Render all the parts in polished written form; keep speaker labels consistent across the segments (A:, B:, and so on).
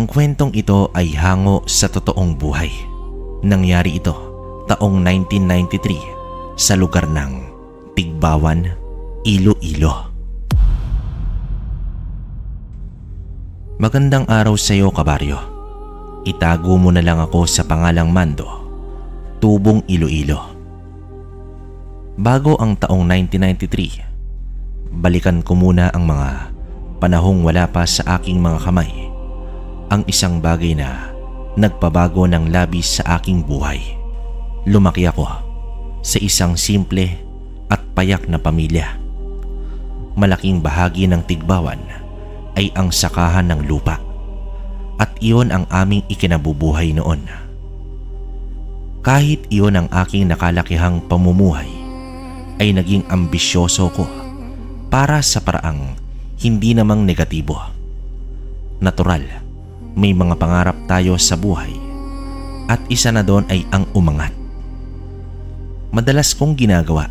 A: Ang kwentong ito ay hango sa totoong buhay. Nangyari ito taong 1993 sa lugar ng Tigbawan, Iloilo. Magandang araw sa iyo, kabaryo. Itago mo na lang ako sa pangalang Mando, Tubong Iloilo. Bago ang taong 1993, balikan ko muna ang mga panahong wala pa sa aking mga kamay. Ang isang bagay na nagpabago ng labis sa aking buhay. Lumaki ako sa isang simple at payak na pamilya. Malaking bahagi ng Tigbawan ay ang sakahan ng lupa at iyon ang aming ikinabubuhay noon. Kahit iyon ang aking nakalakihang pamumuhay, ay naging ambisyoso ko para sa paraang hindi namang negatibo. Natural, may mga pangarap tayo sa buhay at isa na doon ay ang umangat. Madalas kong ginagawa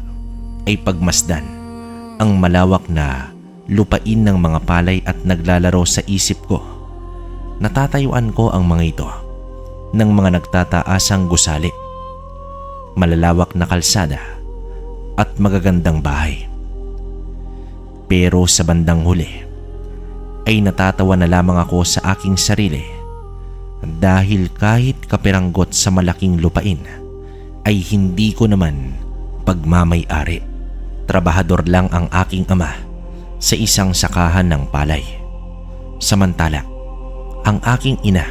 A: ay pagmasdan ang malawak na lupain ng mga palay at naglalaro sa isip ko. Natatayuan ko ang mga ito ng mga nagtataasang gusali, malalawak na kalsada at magagandang bahay. Pero sa bandang huli ay natatawa na lamang ako sa aking sarili dahil kahit kapiranggot sa malaking lupain ay hindi ko naman pagmamay-ari. Trabahador lang ang aking ama sa isang sakahan ng palay. Samantala, ang aking ina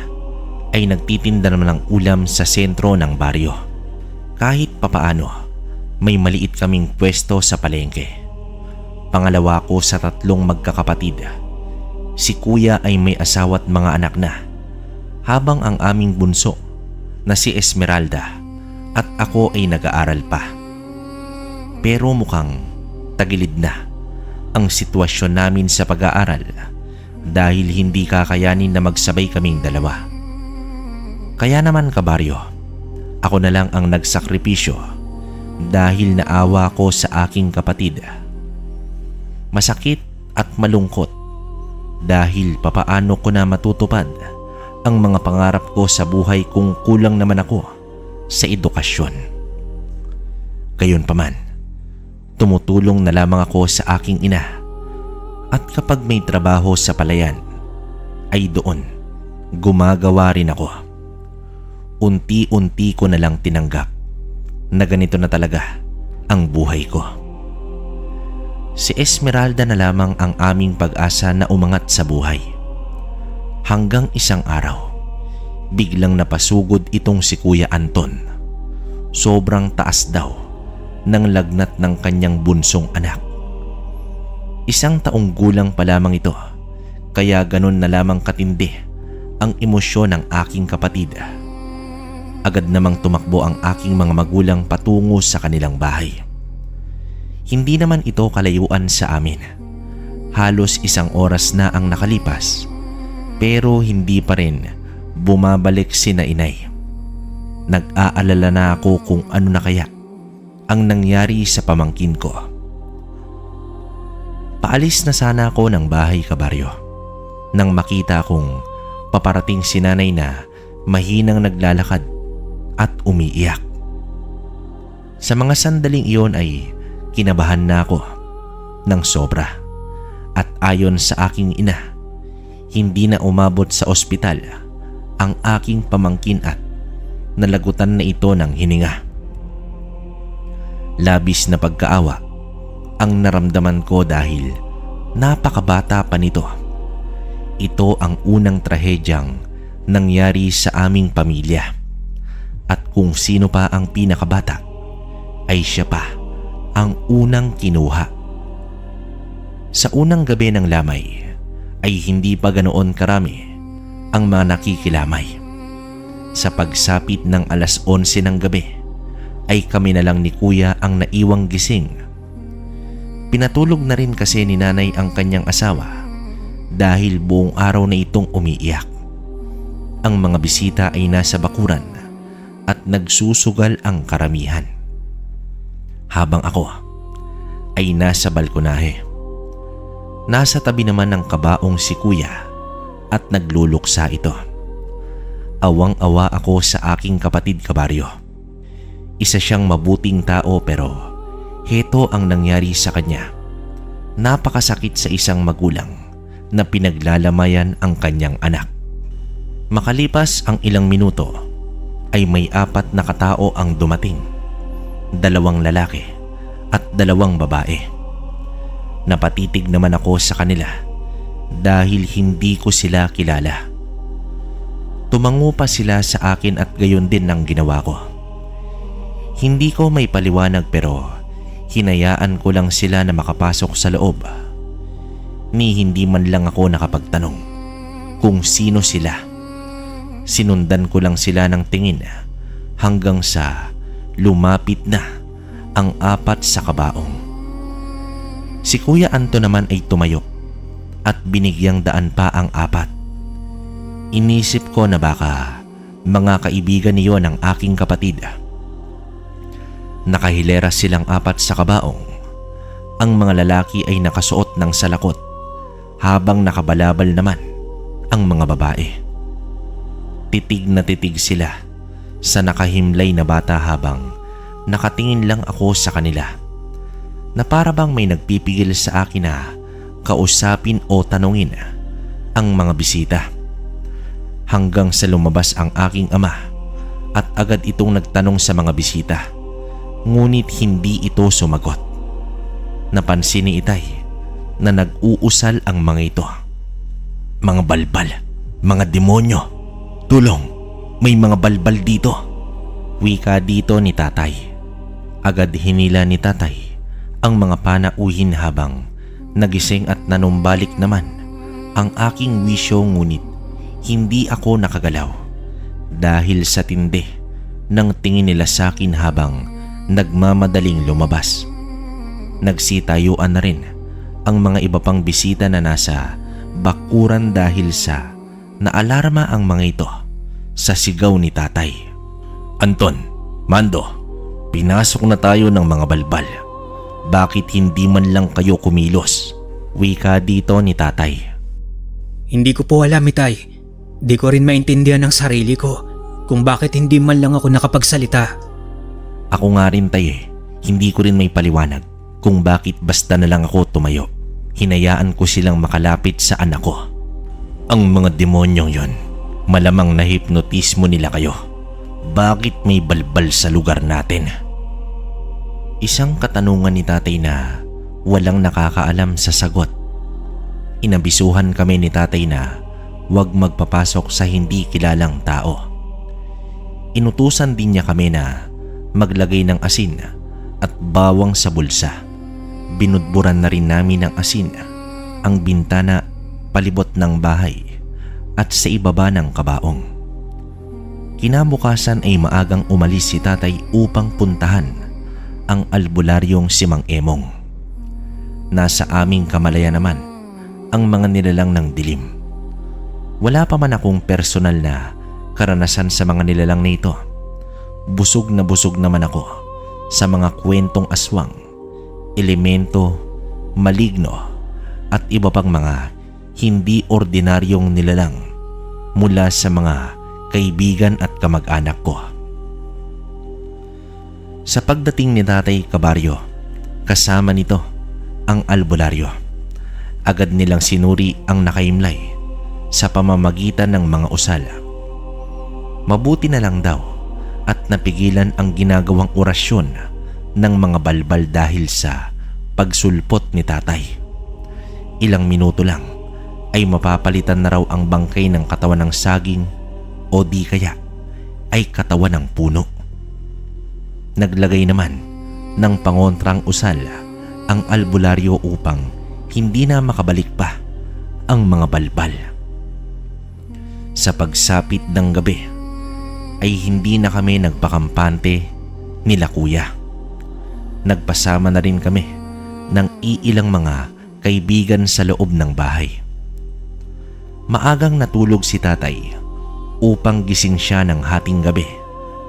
A: ay nagtitinda naman ng ulam sa sentro ng baryo. Kahit papaano, may maliit kaming pwesto sa palengke. Pangalawa ko sa 3 magkakapatid. Si kuya ay may asawa at mga anak na, habang ang aming bunso na si Esmeralda at ako ay nag-aaral pa. Pero mukhang tagilid na ang sitwasyon namin sa pag-aaral dahil hindi kakayanin na magsabay kaming dalawa. Kaya naman, kabaryo, ako na lang ang nagsakripisyo dahil naawa ko sa aking kapatid. Masakit at malungkot dahil papaano ko na matutupad ang mga pangarap ko sa buhay kung kulang naman ako sa edukasyon. Gayunpaman, tumutulong na lamang ako sa aking ina at kapag may trabaho sa palayan ay doon gumagawa rin ako. Unti-unti ko na lang tinanggap na ganito na talaga ang buhay ko. Si Esmeralda na lamang ang aming pag-asa na umangat sa buhay. Hanggang isang araw, biglang napasugod itong si Kuya Anton. Sobrang taas daw ng lagnat ng kanyang bunsong anak. 1 taong gulang pa lamang ito, kaya ganun na lamang katindi ang emosyon ng aking kapatid. Agad namang tumakbo ang aking mga magulang patungo sa kanilang bahay. Hindi naman ito kalayuan sa amin. Halos 1 oras na ang nakalipas, pero hindi pa rin bumabalik sina inay. Nag-aalala na ako kung ano na kaya ang nangyari sa pamangkin ko. Paalis na sana ako ng bahay, kabaryo, nang makita kong paparating si nanay na mahinang naglalakad at umiiyak. Sa mga sandaling iyon ay kinabahan na ako ng sobra at ayon sa aking ina, hindi na umabot sa ospital ang aking pamangkin at nalagutan na ito ng hininga. Labis na pagkaawa ang naramdaman ko dahil napakabata pa nito. Ito ang unang trahedyang nangyari sa aming pamilya at kung sino pa ang pinakabata ay siya pa ang unang kinuha. Sa unang gabi ng lamay ay hindi pa ganoon karami ang mga nakikilamay. Sa pagsapit ng 11:00 ng gabi ay kami na lang ni kuya ang naiwang gising. Pinatulog na rin kasi ni nanay ang kanyang asawa dahil buong araw na itong umiiyak. Ang mga bisita ay nasa bakuran at nagsusugal ang karamihan. Habang ako ay nasa balkonahe. Nasa tabi naman ng kabaong si kuya at nagluluksa ito. Awang-awa ako sa aking kapatid kabaryo. Isa siyang mabuting tao pero heto ang nangyari sa kanya. Napakasakit sa isang magulang na pinaglalamayan ang kanyang anak. Makalipas ang ilang minuto ay may 4 na katao ang dumating. 2 lalaki at 2 babae. Napatitig naman ako sa kanila dahil hindi ko sila kilala. Tumango pa sila sa akin at gayon din ang ginawa ko. Hindi ko may paliwanag pero hinayaan ko lang sila na makapasok sa loob. Ni hindi man lang ako nakapagtanong kung sino sila. Sinundan ko lang sila ng tingin hanggang sa lumapit na ang 4 sa kabaong. Si Kuya Anto naman ay tumayo at binigyang daan pa ang 4. Inisip ko na baka mga kaibigan niyo ng aking kapatid. Nakahilera silang 4 sa kabaong. Ang mga lalaki ay nakasuot ng salakot habang nakabalabal naman ang mga babae. Titig na titig sila sa nakahimlay na bata habang nakatingin lang ako sa kanila na para bang may nagpipigil sa akin na kausapin o tanungin ang mga bisita. Hanggang sa lumabas ang aking ama at agad itong nagtanong sa mga bisita, ngunit hindi ito sumagot. Napansin ni Itay na nag-uusal ang mga ito. Mga balbal, mga demonyo, tulong, may mga balbal dito. Wika dito ni Tatay. Agad hinila ni Tatay ang mga panauhin habang nagising at nanumbalik naman ang aking wisyo, ngunit hindi ako nakagalaw dahil sa tindi ng tingin nila sa akin habang nagmamadaling lumabas. Nagsitayuan na rin ang mga iba pang bisita na nasa bakuran dahil sa naalarma ang mga ito sa sigaw ni Tatay. Anton, Mando, pinasok na tayo ng mga balbal. Bakit hindi man lang kayo kumilos? Wika dito ni Tatay.
B: Hindi ko po alam, Itay. Di ko rin maintindihan ang sarili ko kung bakit hindi man lang ako nakapagsalita.
A: Ako nga rin, Tay. Hindi ko rin may paliwanag kung bakit basta na lang ako tumayo. Hinayaan ko silang makalapit sa anak ko. Ang mga demonyong yon, malamang nahipnotismo nila kayo. Bakit may balbal sa lugar natin? Isang katanungan ni Tatay na walang nakakaalam sa sagot. Inabisuhan kami ni Tatay na huwag magpapasok sa hindi kilalang tao. Inutusan din niya kami na maglagay ng asin at bawang sa bulsa. Binudburan na rin namin ng asin ang bintana palibot ng bahay at sa ibaba ng kabaong. Kinabukasan ay maagang umalis si Tatay upang puntahan ang albularyong si Mang Emong. Nasa aming kamalayan naman ang mga nilalang ng dilim. Wala pa man akong personal na karanasan sa mga nilalang na ito. Busog naman ako sa mga kwentong aswang, elemento, maligno at iba pang mga hindi ordinaryong nilalang mula sa mga kaibigan at kamag-anak ko. Sa pagdating ni Tatay Kabaryo, kasama nito ang albularyo. Agad nilang sinuri ang nakaimlay sa pamamagitan ng mga usal. Mabuti na lang daw at napigilan ang ginagawang orasyon ng mga balbal dahil sa pagsulpot ni Tatay. Ilang minuto lang ay mapapalitan na raw ang bangkay ng katawan ng saging o di kaya ay katawan ng puno. Naglagay naman ng pangontrang usal ang albularyo upang hindi na makabalik pa ang mga balbal. Sa pagsapit ng gabi ay hindi na kami nagpakampante nila Kuya. Nagpasama na rin kami ng iilang mga kaibigan sa loob ng bahay. Maagang natulog si Tatay upang gising siya ng hating gabi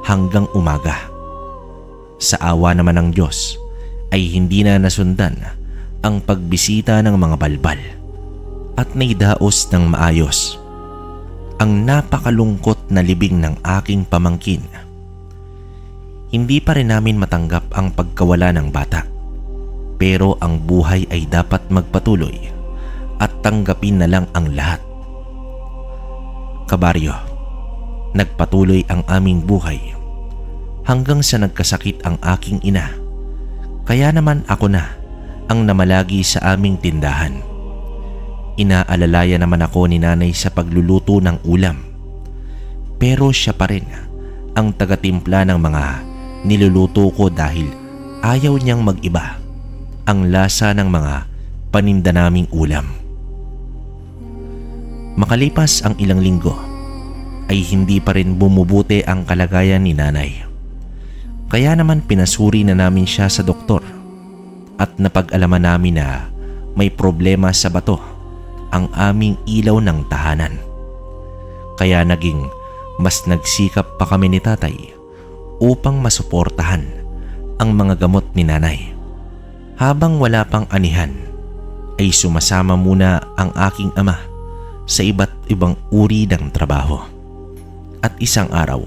A: hanggang umaga. Sa awa naman ng Diyos ay hindi na nasundan ang pagbisita ng mga balbal at naidaos ng maayos. ang napakalungkot na libing ng aking pamangkin. Hindi pa rin namin matanggap ang pagkawala ng bata. Pero ang buhay ay dapat magpatuloy at tanggapin na lang ang lahat. Kabaryo, nagpatuloy ang aming buhay hanggang sa nagkasakit ang aking ina. Kaya naman ako na ang namalagi sa aming tindahan. Inaalalaya naman ako ni nanay sa pagluluto ng ulam. Pero siya pa rin ang tagatimpla ng mga niluluto ko dahil ayaw niyang mag-iba ang lasa ng mga paninda naming ulam. Makalipas ang ilang linggo ay hindi pa rin bumubuti ang kalagayan ni nanay. Kaya naman pinasuri na namin siya sa doktor at napag-alaman namin na may problema sa bato ang aming ilaw ng tahanan. Kaya naging mas nagsikap pa kami ni tatay upang masuportahan ang mga gamot ni nanay. Habang wala pang anihan, ay sumasama muna ang aking ama sa iba't ibang uri ng trabaho. At isang araw,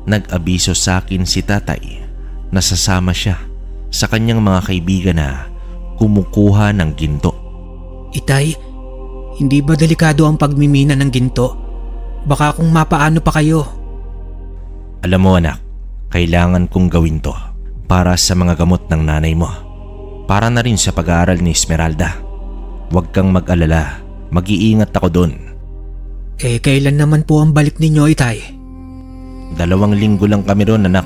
A: nag-abiso sa akin si tatay na sasama siya sa kanyang mga kaibigan na kumukuha ng ginto.
B: Itay, hindi ba delikado ang pagmimina ng ginto? Baka kung mapaano pa kayo.
A: Alam mo anak, kailangan kong gawin to para sa mga gamot ng nanay mo. Para na rin sa pag-aaral ni Esmeralda. Huwag kang mag-alala, mag-iingat ako doon.
B: Kailan naman po ang balik ninyo, itay?
A: 2 linggo lang kami ron anak.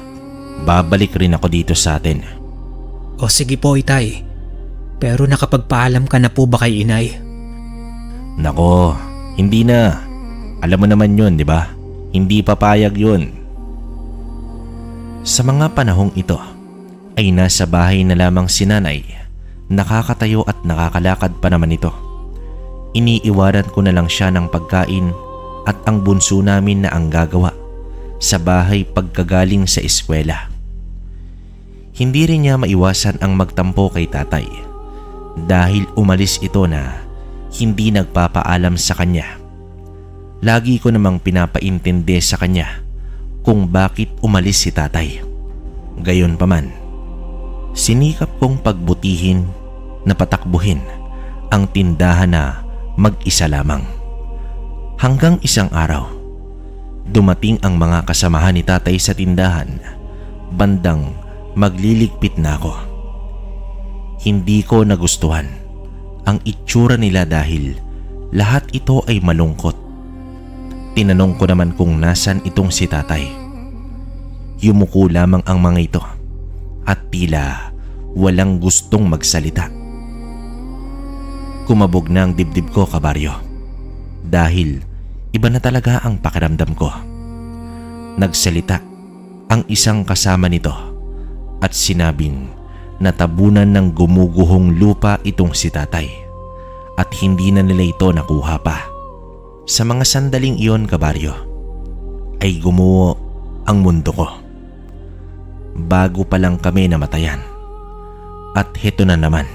A: Babalik rin ako dito sa atin.
B: O sige po, itay. Pero nakapagpaalam ka na po ba kay inay?
A: Nako, hindi na. Alam mo naman yun, di ba? Hindi papayag yun. Sa mga panahong ito, ay nasa bahay na lamang si nanay. Nakakatayo at nakakalakad pa naman ito. Iniiwanan ko na lang siya ng pagkain at ang bunso namin na ang gagawa sa bahay pagkagaling sa eskwela. Hindi rin niya maiwasan ang magtampo kay tatay dahil umalis ito na hindi nagpapaalam sa kanya. Lagi ko namang pinapaintindi sa kanya kung bakit umalis si tatay. Gayon pa man, sinikap kong pagbutihin na patakbuhin ang tindahan na mag-isa lamang. Hanggang isang araw, dumating ang mga kasamahan ni tatay sa tindahan. Bandang magliligpit na ako. Hindi ko nagustuhan ang itsura nila dahil lahat ito ay malungkot. Tinanong ko naman kung nasan itong si tatay. Yumuko lamang ang mga ito at tila walang gustong magsalita. Kumabog na ang dibdib ko, kabaryo, dahil iba na talaga ang pakiramdam ko. Nagsalita ang isang kasama nito at sinabing natabunan ng gumuguhong lupa itong si tatay at hindi na nila ito nakuha pa. Sa mga sandaling iyon, kabaryo, ay gumuho ang mundo ko. Bago pa lang kami namatayan. At heto na naman.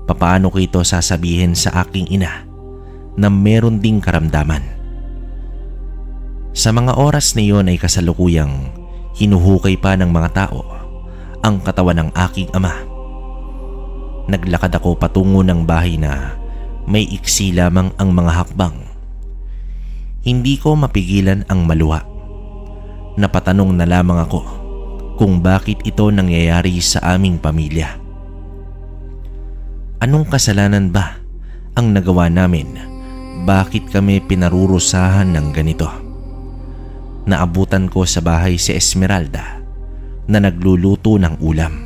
A: Papaano ko ito sasabihin sa aking ina na meron ding karamdaman? Sa mga oras na iyon ay kasalukuyang hinuhukay pa ng mga tao ang katawan ng aking ama. Naglakad ako patungo ng bahay na may iksi lamang ang mga hakbang. Hindi ko mapigilan ang maluha. Napatanong na lamang ako kung bakit ito nangyayari sa aming pamilya. Anong kasalanan ba ang nagawa namin? Bakit kami pinarurusahan ng ganito? Naabutan ko sa bahay si Esmeralda na nagluluto ng ulam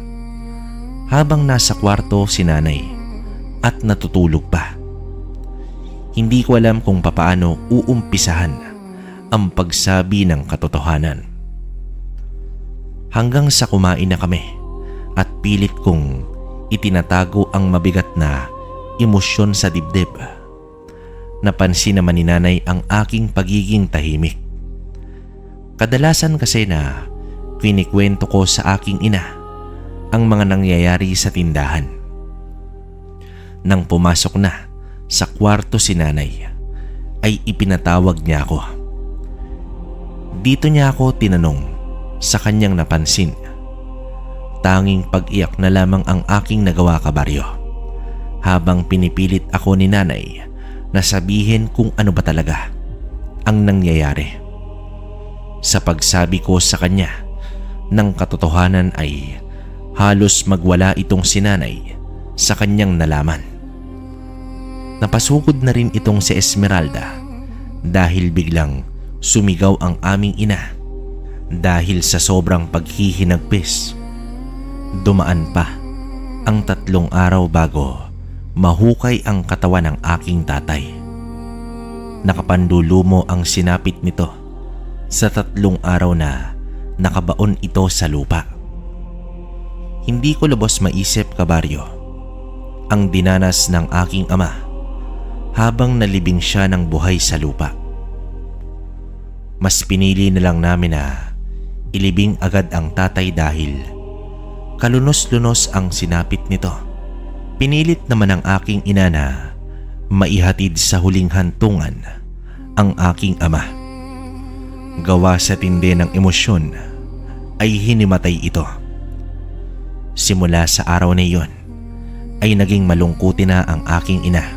A: habang nasa kwarto si nanay at natutulog pa. Hindi ko alam kung papaano uumpisahan ang pagsabi ng katotohanan. Hanggang sa kumain na kami at pilit kong itinatago ang mabigat na emosyon sa dibdib. Napansin naman ni nanay ang aking pagiging tahimik. Kadalasan kasi na kinikwento ko sa aking ina ang mga nangyayari sa tindahan. Nang pumasok na sa kwarto si nanay, ay ipinatawag niya ako. Dito niya ako tinanong sa kanyang napansin. Tanging pag-iyak na lamang ang aking nagawa, kabaryo, habang pinipilit ako ni nanay na sabihin kung ano ba talaga ang nangyayari. Sa pagsabi ko sa kanya ng katotohanan ay halos magwala itong si nanay sa kanyang nalaman. Napasugod na rin itong si Esmeralda dahil biglang sumigaw ang aming ina dahil sa sobrang paghihinagpis. Dumaan pa ang 3 araw bago mahukay ang katawan ng aking tatay. Nakapandulumo ang sinapit nito sa 3 araw na nakabaon ito sa lupa. Hindi ko lubos maisip, kabaryo, ang dinanas ng aking ama habang nalibing siya ng buhay sa lupa. Mas pinili na lang namin na ilibing agad ang tatay dahil kalunos-lunos ang sinapit nito. Pinilit naman ng aking ina na maihatid sa huling hantungan ang aking ama. Gawa sa tindi ng emosyon ay hinimatay ito. Simula sa araw na iyon ay naging malungkutin na ang aking ina.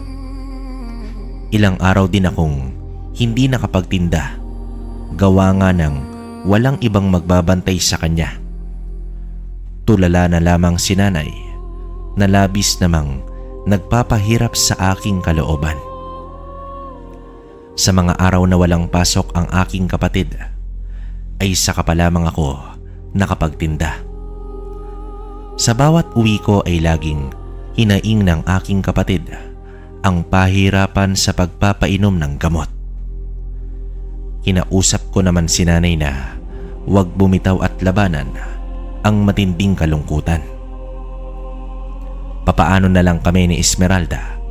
A: Ilang araw din akong hindi nakapagtinda, gawa nga ng walang ibang magbabantay sa kanya. Tulala na lamang si nanay na labis namang nagpapahirap sa aking kalooban. Sa mga araw na walang pasok ang aking kapatid ay saka pa lamang ako nakapagtinda. Sa bawat uwi ko ay laging hinaing ng aking kapatid ang pahirapan sa pagpapainom ng gamot. Kinausap ko naman si nanay na huwag bumitaw at labanan ang matinding kalungkutan. Papaano na lang kami ni Esmeralda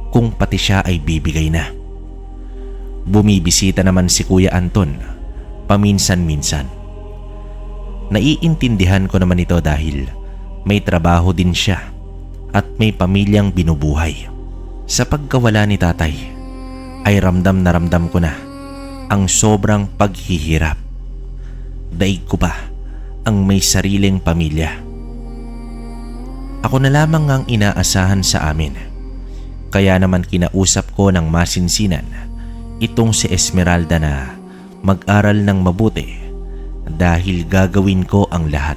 A: kung pati siya ay bibigay na. Bumibisita naman si Kuya Anton paminsan-minsan. Naiintindihan ko naman ito dahil may trabaho din siya at may pamilyang binubuhay. Sa pagkawala ni tatay ay ramdam na ramdam ko na ang sobrang paghihirap. Daig ko pa ang may sariling pamilya. Ako na lamang ang inaasahan sa amin. Kaya naman kinausap ko ng masinsinan itong si Esmeralda na mag-aral ng mabuti dahil gagawin ko ang lahat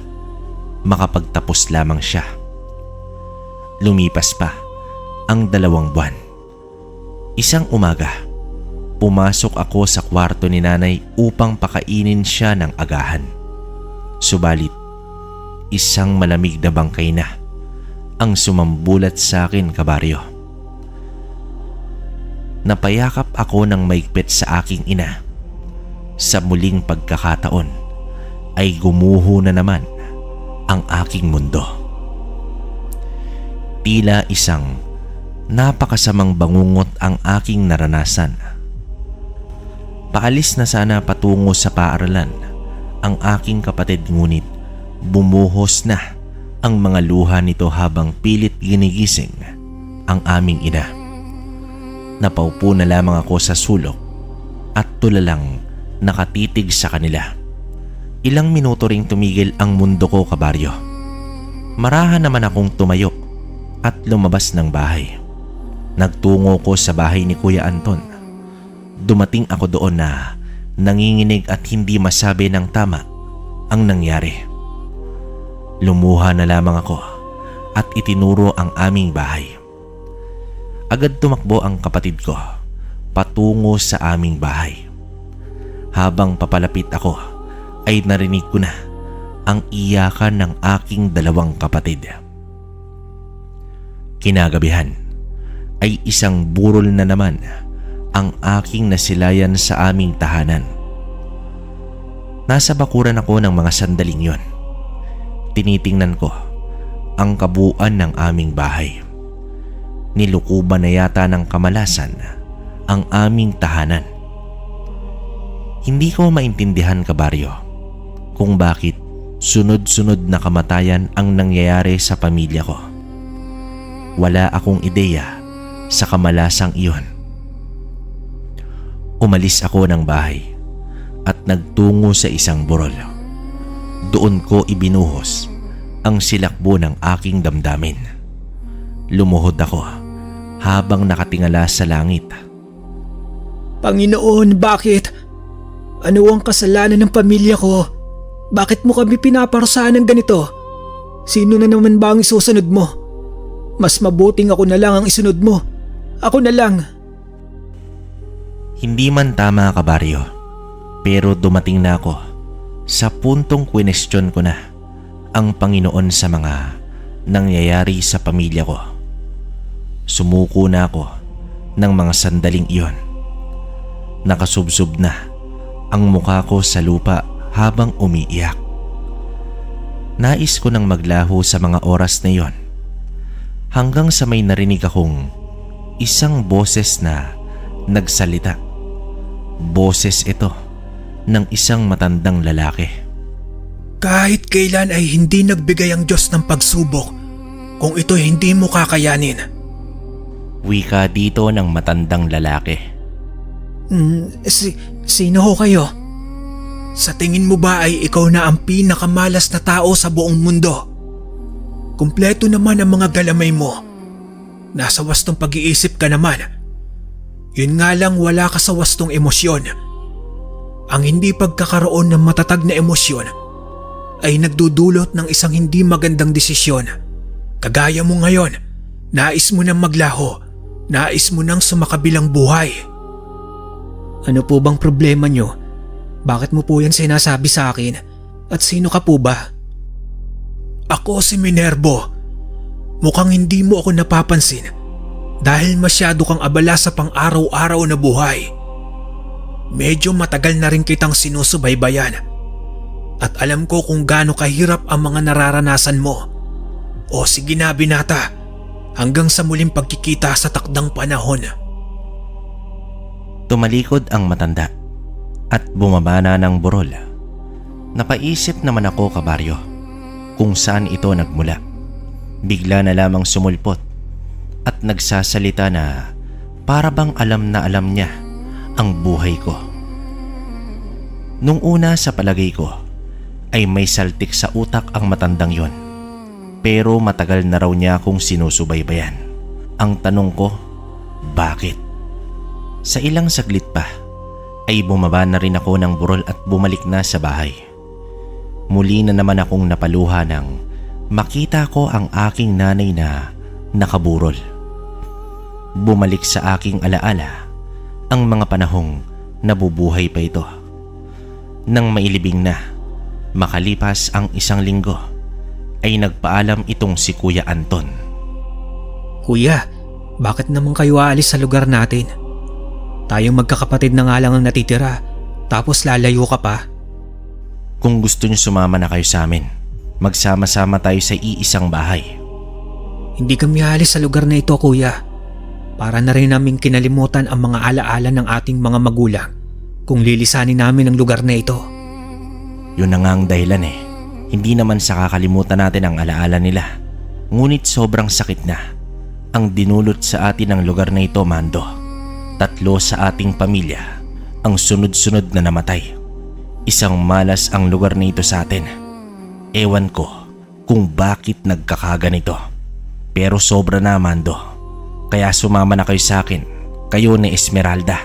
A: makapagtapos lamang siya. Lumipas pa ang 2 buwan. Isang umaga, pumasok ako sa kwarto ni nanay upang pakainin siya ng agahan. Subalit, isang malamig na bangkay na ang sumambulat sa akin, kabaryo. Napayakap ako ng maigpit sa aking ina. Sa muling pagkakataon ay gumuho na naman ang aking mundo. Tila isang napakasamang bangungot ang aking naranasan. Paalis na sana patungo sa paaralan ang aking kapatid, ngunit bumuhos na ang mga luha nito habang pilit ginigising ang aming ina. Napaupo na lamang ako sa sulok at tulalang nakatitig sa kanila. Ilang minuto ring tumigil ang mundo ko, kabaryo. Marahan naman akong tumayo at lumabas ng bahay. Nagtungo ko sa bahay ni Kuya Anton. Dumating ako doon na nanginginig at hindi masabi ng tama ang nangyari. Lumuha na lamang ako at itinuro ang aming bahay. Agad tumakbo ang kapatid ko patungo sa aming bahay. Habang papalapit ako ay narinig ko na ang iyakan ng aking 2 kapatid. Kinagabihan ay isang burol na naman ang aking nasilayan sa aming tahanan. Nasa bakuran ako ng mga sandaling yon. Tinitingnan ko ang kabuuan ng aming bahay. Nilukuban na yata ng kamalasan ang aming tahanan. Hindi ko maintindihan, kabaryo, kung bakit sunod-sunod na kamatayan ang nangyayari sa pamilya ko. Wala akong ideya sa kamalasang iyon. Umalis ako ng bahay at nagtungo sa isang burol. Doon ko ibinuhos ang silakbo ng aking damdamin. Lumuhod ako habang nakatingala sa langit.
B: Panginoon, bakit? Ano ang kasalanan ng pamilya ko? Bakit mo kami pinaparusahan ng ganito? Sino na naman ba ang isusunod mo? Mas mabuting ako na lang ang isunod mo. Ako na lang.
A: Hindi man tama ka, Baryo, pero dumating na ako sa puntong question ko na ang Panginoon sa mga nangyayari sa pamilya ko. Sumuko na ako ng mga sandaling iyon. Nakasubsob na ang mukha ko sa lupa habang umiiyak. Nais ko nang maglaho sa mga oras na iyon hanggang sa may narinig akong isang boses na nagsalita. Boses ito ng isang matandang lalaki.
B: Kahit kailan ay hindi nagbigay ang Diyos ng pagsubok kung ito hindi mo kakayanin.
A: Wika dito ng matandang lalaki.
B: Sino ho kayo? Sa tingin mo ba ay ikaw na ang pinakamalas na tao sa buong mundo? Kumpleto naman ang mga galamay mo. Nasa wastong pag-iisip ka naman. Yun nga lang, wala ka sa wastong emosyon. Ang hindi pagkakaroon ng matatag na emosyon ay nagdudulot ng isang hindi magandang desisyon. Kagaya mo ngayon, nais mo nang maglaho, nais mo nang sumakabilang buhay. Ano po bang problema nyo? Bakit mo po yan sinasabi sa akin? At sino ka po ba? Ako si Minervo. Mukhang hindi mo ako napapansin dahil masyado kang abala sa pang-araw-araw na buhay. Medyo matagal na rin kitang sinusubaybayan at alam ko kung gaano kahirap ang mga nararanasan mo. O sige na, binata, hanggang sa muling pagkikita sa takdang panahon.
A: Tumalikod ang matanda at bumaba na ng burol. Napaisip naman ako, kabaryo, kung saan ito nagmula. Bigla na lamang sumulpot at nagsasalita na para bang alam na alam niya ang buhay ko. Nung una sa palagay ko ay may saltik sa utak ang matandang yon. Pero matagal na raw niya akong sinusubaybayan. Ang tanong ko, bakit? Sa ilang saglit pa ay bumaba na rin ako ng burol at bumalik na sa bahay. Muli na naman akong napaluha nang makita ko ang aking nanay na nakaburol. Bumalik sa aking alaala ang mga panahong nabubuhay pa ito. Nang mailibing na, makalipas ang isang linggo, ay nagpaalam itong si Kuya Anton.
B: Kuya, bakit naman kayo aalis sa lugar natin? Tayong magkakapatid na nga lang ang natitira, tapos lalayo ka pa?
A: Kung gusto niyo sumama na kayo sa amin, magsama-sama tayo sa iisang bahay.
B: Hindi kami aalis sa lugar na ito, kuya. Para na rin namin kinalimutan ang mga alaala ng ating mga magulang kung lilisanin namin ang lugar na ito.
A: Yun na nga ang dahilan eh. Hindi naman sa kakalimutan natin ang alaala nila. Ngunit sobrang sakit na ang dinulot sa atin ng lugar na ito, Mando. 3 sa ating pamilya ang sunod-sunod na namatay. Isang malas ang lugar na ito sa atin. Ewan ko kung bakit nagkakaganito. Pero sobra na, Mando. Kaya sumama na kayo sa akin, kayo ni Esmeralda.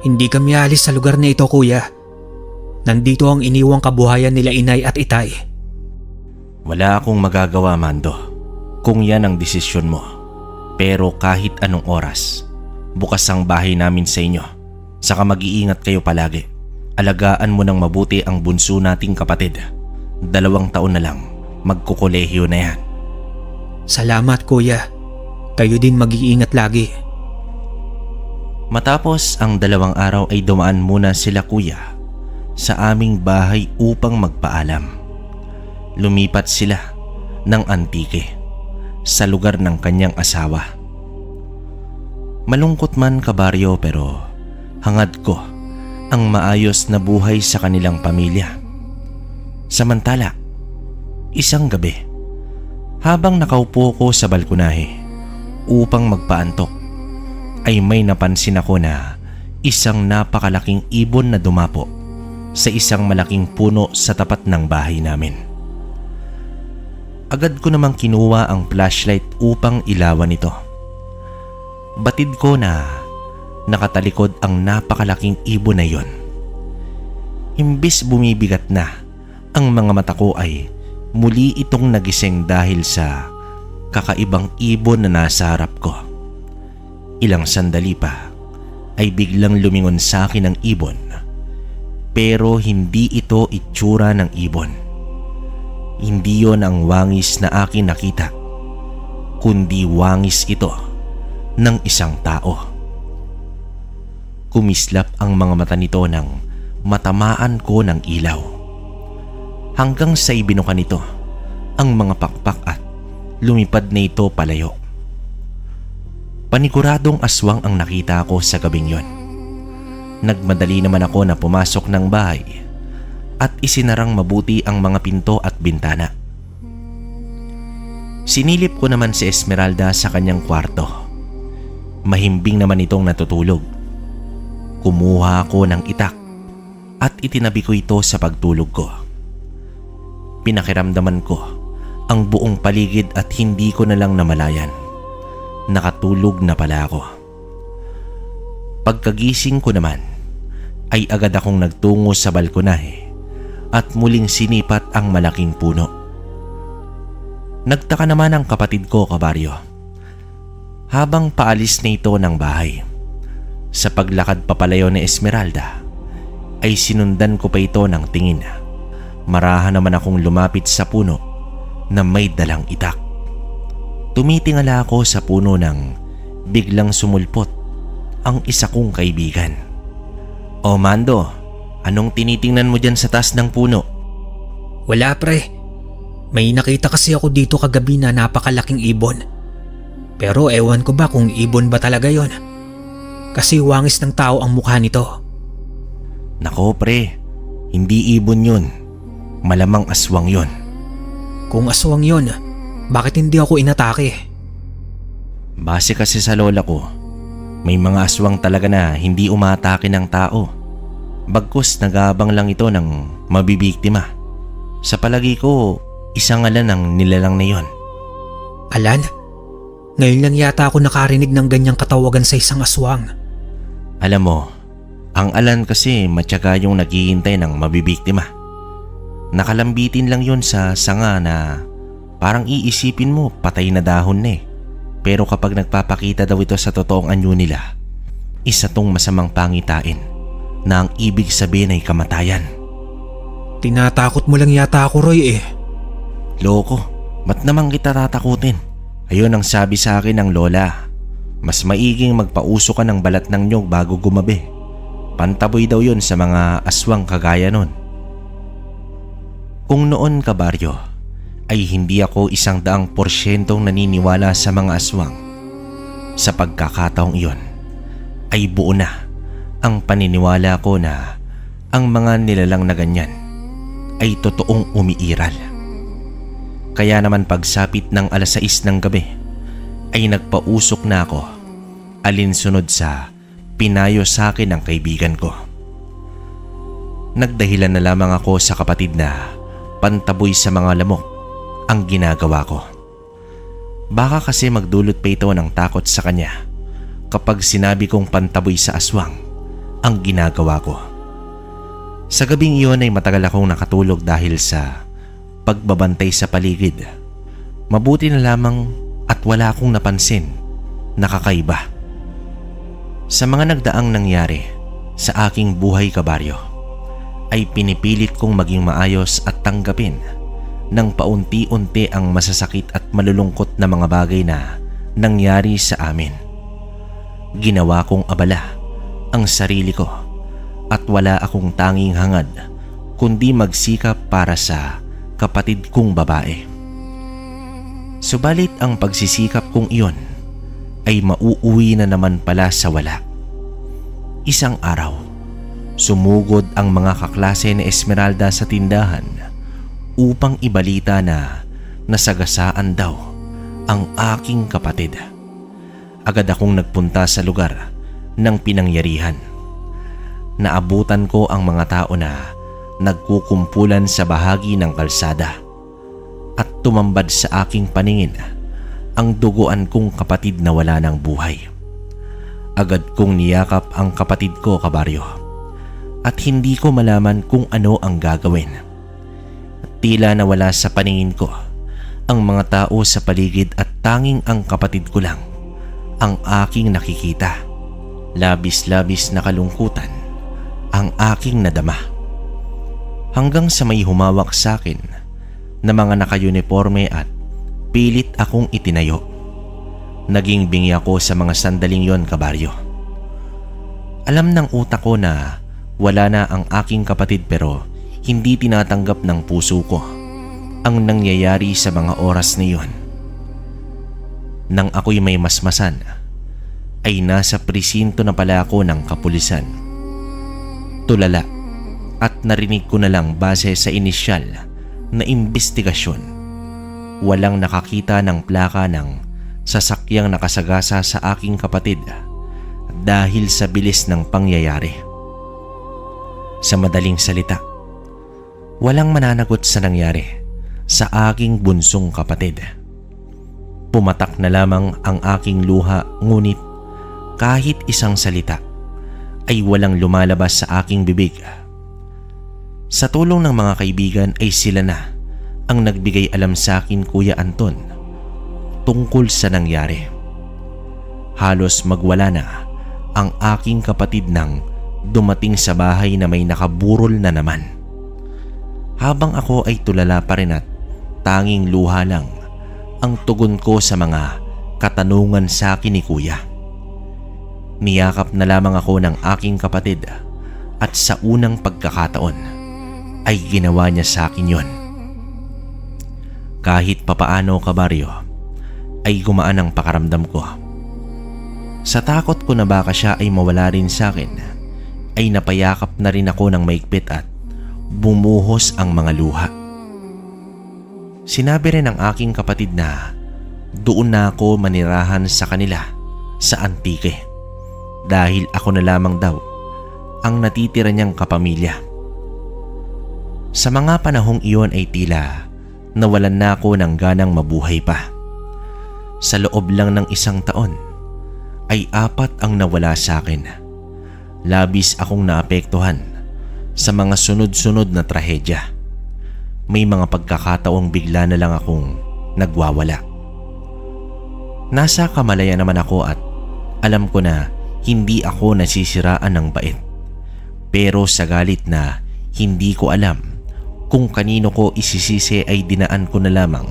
B: Hindi kami alis sa lugar na ito, kuya. Nandito ang iniwang kabuhayan nila inay at itay.
A: Wala akong magagawa, Mando, kung yan ang desisyon mo. Pero kahit anong oras, bukas ang bahay namin sa inyo. Saka mag-iingat kayo palagi. Alagaan mo ng mabuti ang bunso nating kapatid. 2 taon na lang, magkukolehiyo na yan.
B: Salamat, kuya. Kayo din mag-iingat lagi.
A: Matapos ang 2 araw ay dumaan muna sila kuya sa aming bahay upang magpaalam. Lumipat sila ng Antique sa lugar ng kanyang asawa. Malungkot man, kabaryo, pero hangad ko ang maayos na buhay sa kanilang pamilya. Samantala, isang gabi, habang nakaupo ko sa balkonahe upang magpaantok, ay may napansin ako na isang napakalaking ibon na dumapo sa isang malaking puno sa tapat ng bahay namin. Agad ko namang kinuha ang flashlight upang ilawan ito. Batid ko na nakatalikod ang napakalaking ibon na yon. Imbis bumibigat na ang mga mata ko ay muli itong nagising dahil sa kakaibang ibon na nasa harap ko. Ilang sandali pa ay biglang lumingon sa akin ang ibon, pero hindi ito itsura ng ibon. Hindi yon ang wangis na akin nakita, kundi wangis ito ng isang tao. Kumislap ang mga mata nito nang matamaan ko ng ilaw, hanggang sa ibinuka nito ang mga pakpak at lumipad na ito palayo. Paniguradong aswang ang nakita ko sa gabing yon. Nagmadali naman ako na pumasok ng bahay at isinarang mabuti ang mga pinto at bintana. Sinilip ko naman si Esmeralda sa kanyang kwarto. Mahimbing naman itong natutulog. Kumuha ako ng itak at itinabi ko ito sa pagtulog ko. Pinakiramdaman ko ang buong paligid at hindi ko na lang namalayan. Nakatulog na pala ako. Pagkagising ko naman ay agad akong nagtungo sa balkonahe at muling sinipat ang malaking puno. Nagtaka naman ang kapatid ko, kabaryo. Habang paalis na ito ng bahay, sa paglakad papalayo ni Esmeralda, ay sinundan ko pa ito ng tingin. Marahan naman akong lumapit sa puno na may dalang itak. Tumitingala ako sa puno nang biglang sumulpot ang isa kong kaibigan. "O Mando, anong tinitingnan mo dyan sa taas ng puno?"
B: Wala pre. May nakita kasi ako dito kagabi na napakalaking ibon. Pero ewan ko ba kung ibon ba talaga yon? Kasi wangis ng tao ang mukha nito.
A: Nako pre, hindi ibon yun. Malamang aswang yun.
B: Kung aswang yon, bakit hindi ako inatake?
A: Base kasi sa lola ko, may mga aswang talaga na hindi umatake ng tao. Bagkus nagabang lang ito ng mabibiktima. Sa palagi ko, isang alan ang nilalang na yon.
B: Alan? Ngayon lang yata ako nakarinig ng ganyang katawagan sa isang aswang.
A: Alam mo, ang alan kasi matyaga yung naghihintay ng mabibiktima. Nakalambitin lang yun sa sanga na parang iisipin mo patay na dahon na eh. Pero kapag nagpapakita daw ito sa totoong anyo nila, isa tong masamang pangitain na ang ibig sabihin ay kamatayan.
B: Tinatakot mo lang yata ako, Roy eh.
A: Loko, ba't naman kita tatakutin? Ayun ang sabi sa akin ng lola. Mas maiging magpauso ka ng balat ng nyog bago gumabi. Pantaboy daw yun sa mga aswang kagaya nun. Kung noon, kabaryo, ay hindi ako 100% naniniwala sa mga aswang. Sa pagkakataong iyon, ay buo na ang paniniwala ko na ang mga nilalang na ganyan ay totoong umiiral. Kaya naman pagsapit ng 6:00 ng gabi ay nagpausok na ako alinsunod sa pinayo sa akin ng kaibigan ko. Nagdahilan na lamang ako sa kapatid na pantaboy sa mga lamok ang ginagawa ko. Baka kasi magdulot pa ito ng takot sa kanya kapag sinabi kong pantaboy sa aswang ang ginagawa ko. Sa gabing iyon ay matagal akong nakatulog dahil sa pagbabantay sa paligid. Mabuti na lamang at wala akong napansin na kakaiba. Sa mga nagdaang nangyari sa aking buhay, kabaryo, ay pinipilit kong maging maayos at tanggapin ng paunti-unti ang masasakit at malulungkot na mga bagay na nangyari sa amin. Ginawa kong abala ang sarili ko at wala akong tanging hangad kundi magsikap para sa kapatid kong babae. Subalit ang pagsisikap kong iyon ay mauuwi na naman pala sa wala. Isang araw, sumugod ang mga kaklase ni Esmeralda sa tindahan upang ibalita na nasagasaan daw ang aking kapatid. Agad akong nagpunta sa lugar ng pinangyarihan. naabutan ko ang mga tao na nagkukumpulan sa bahagi ng kalsada at tumambad sa aking paningin ang duguan kong kapatid na wala ng buhay. Agad kong niyakap ang kapatid ko, kabaryo, at hindi ko malaman kung ano ang gagawin. Tila nawala sa paningin ko ang mga tao sa paligid at tanging ang kapatid ko lang ang aking nakikita. Labis-labis na kalungkutan ang aking nadama. Hanggang sa may humawak sa akin na mga naka-uniforme at pilit akong itinayo. Naging bingi ako sa mga sandaling yon, kabaryo. Alam ng utak ko na wala na ang aking kapatid, pero hindi tinatanggap ng puso ko ang nangyayari sa mga oras na iyon. Nang ako'y may masmasan, ay nasa presinto na pala ako ng kapulisan. Tulala at narinig ko na lang base sa inisyal na imbestigasyon. Walang nakakita ng plaka ng sasakyang nakasagasa sa aking kapatid dahil sa bilis ng pangyayari. Sa madaling salita, walang mananagot sa nangyari sa aking bunsong kapatid. Pumatak na lamang ang aking luha, ngunit kahit isang salita ay walang lumalabas sa aking bibig. Sa tulong ng mga kaibigan ay sila na ang nagbigay alam sa akin, Kuya Anton, tungkol sa nangyari. Halos magwala na ang aking kapatid nang dumating sa bahay na may nakaburol na naman. Habang ako ay tulala pa rin at tanging luha lang ang tugon ko sa mga katanungan sa akin ni Kuya. Niyakap na lamang ako ng aking kapatid at sa unang pagkakataon ay ginawa niya sa akin yon. Kahit papaano, kabaryo, ay gumaan ang pakaramdam ko. Sa takot ko na baka siya ay mawala rin sa akin, ay napayakap na rin ako ng maigpit at bumuhos ang mga luha. Sinabi rin ng aking kapatid na doon na ako manirahan sa kanila sa Antique dahil ako na lamang daw ang natitira niyang kapamilya. Sa mga panahong iyon ay tila nawalan na ako ng ganang mabuhay pa. Sa loob lang ng isang taon ay 4 ang nawala sa akin. Labis akong naapektuhan sa mga sunod-sunod na trahedya. May mga pagkakataong bigla na lang akong nagwawala. Nasa kamalaya naman ako at alam ko na hindi ako nasisiraan ng bait. Pero sa galit na hindi ko alam kung kanino ko isisisi ay dinaan ko na lamang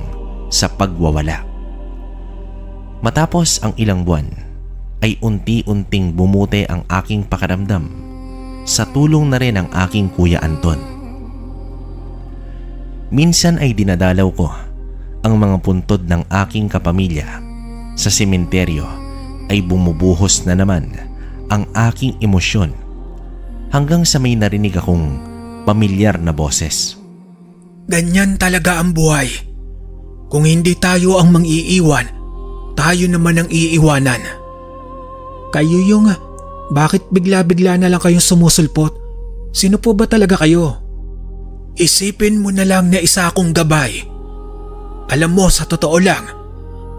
A: sa pagwawala. Matapos ang ilang buwan ay unti-unting bumuti ang aking pakiramdam sa tulong na rin ng aking Kuya Anton. Minsan ay dinadalaw ko ang mga puntod ng aking kapamilya sa sementeryo ay bumubuhos na naman ang aking emosyon hanggang sa may narinig akong pamilyar na boses.
B: Ganyan talaga ang buhay. Kung hindi tayo ang mang-iiwan, tayo naman ang iiwanan. Kayo yung bakit bigla-bigla na lang kayong sumusulpot? Sino po ba talaga kayo? Isipin mo na lang na isa akong gabay. Alam mo, sa totoo lang,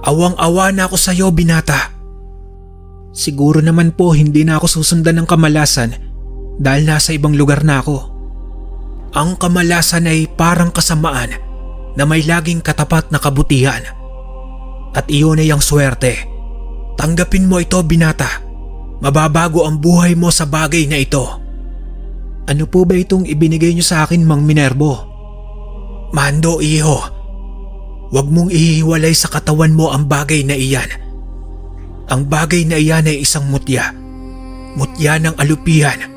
B: awang-awa na ako sa iyo, binata. Siguro naman po hindi na ako susundan ng kamalasan dahil nasa ibang lugar na ako. Ang kamalasan ay parang kasamaan na may laging katapat na kabutihan. At iyon ay ang swerte. Tanggapin mo ito, binata. Mababago ang buhay mo sa bagay na ito. Ano po ba itong ibinigay niyo sa akin, Mang Minervo? Mando, iho. Huwag mong ihiwalay sa katawan mo ang bagay na iyan. Ang bagay na iyan ay isang mutya. Mutya ng alupihan.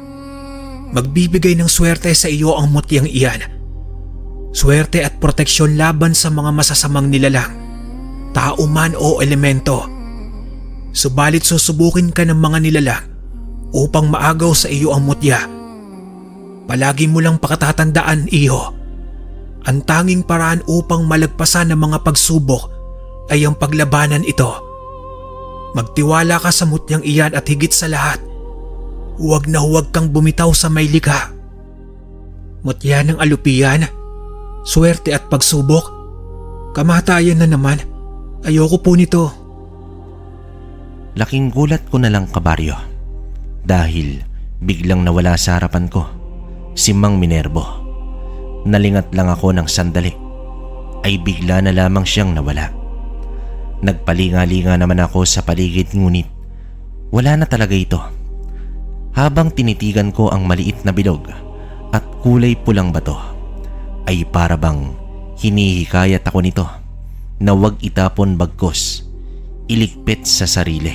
B: Magbibigay ng swerte sa iyo ang mutyang iyan. Swerte at proteksyon laban sa mga masasamang nilalang, tao man o elemento. Subalit susubukin ka ng mga nilalang upang maagaw sa iyo ang mutya. Palagi mo lang pakatatandaan, iho. Ang tanging paraan upang malagpasan ng mga pagsubok ay ang paglabanan ito. Magtiwala ka sa mutyang iyan at higit sa lahat, Huwag na huwag kang bumitaw sa may likha. Mutya ng alupian, swerte at pagsubok. Kamatayan na naman. Ayoko po nito.
A: Laking gulat ko na lang, kabaryo, dahil biglang nawala sa harapan ko si Mang Minervo. Nalingat lang ako ng sandali, ay bigla na lamang siyang nawala. Nagpalinga-linga naman ako sa paligid, ngunit wala na talaga ito. Habang tinitigan ko ang maliit na bilog at kulay pulang bato, ay para bang hinihikayat ako nito na wag itapon, bagkus iligpit sa sarili.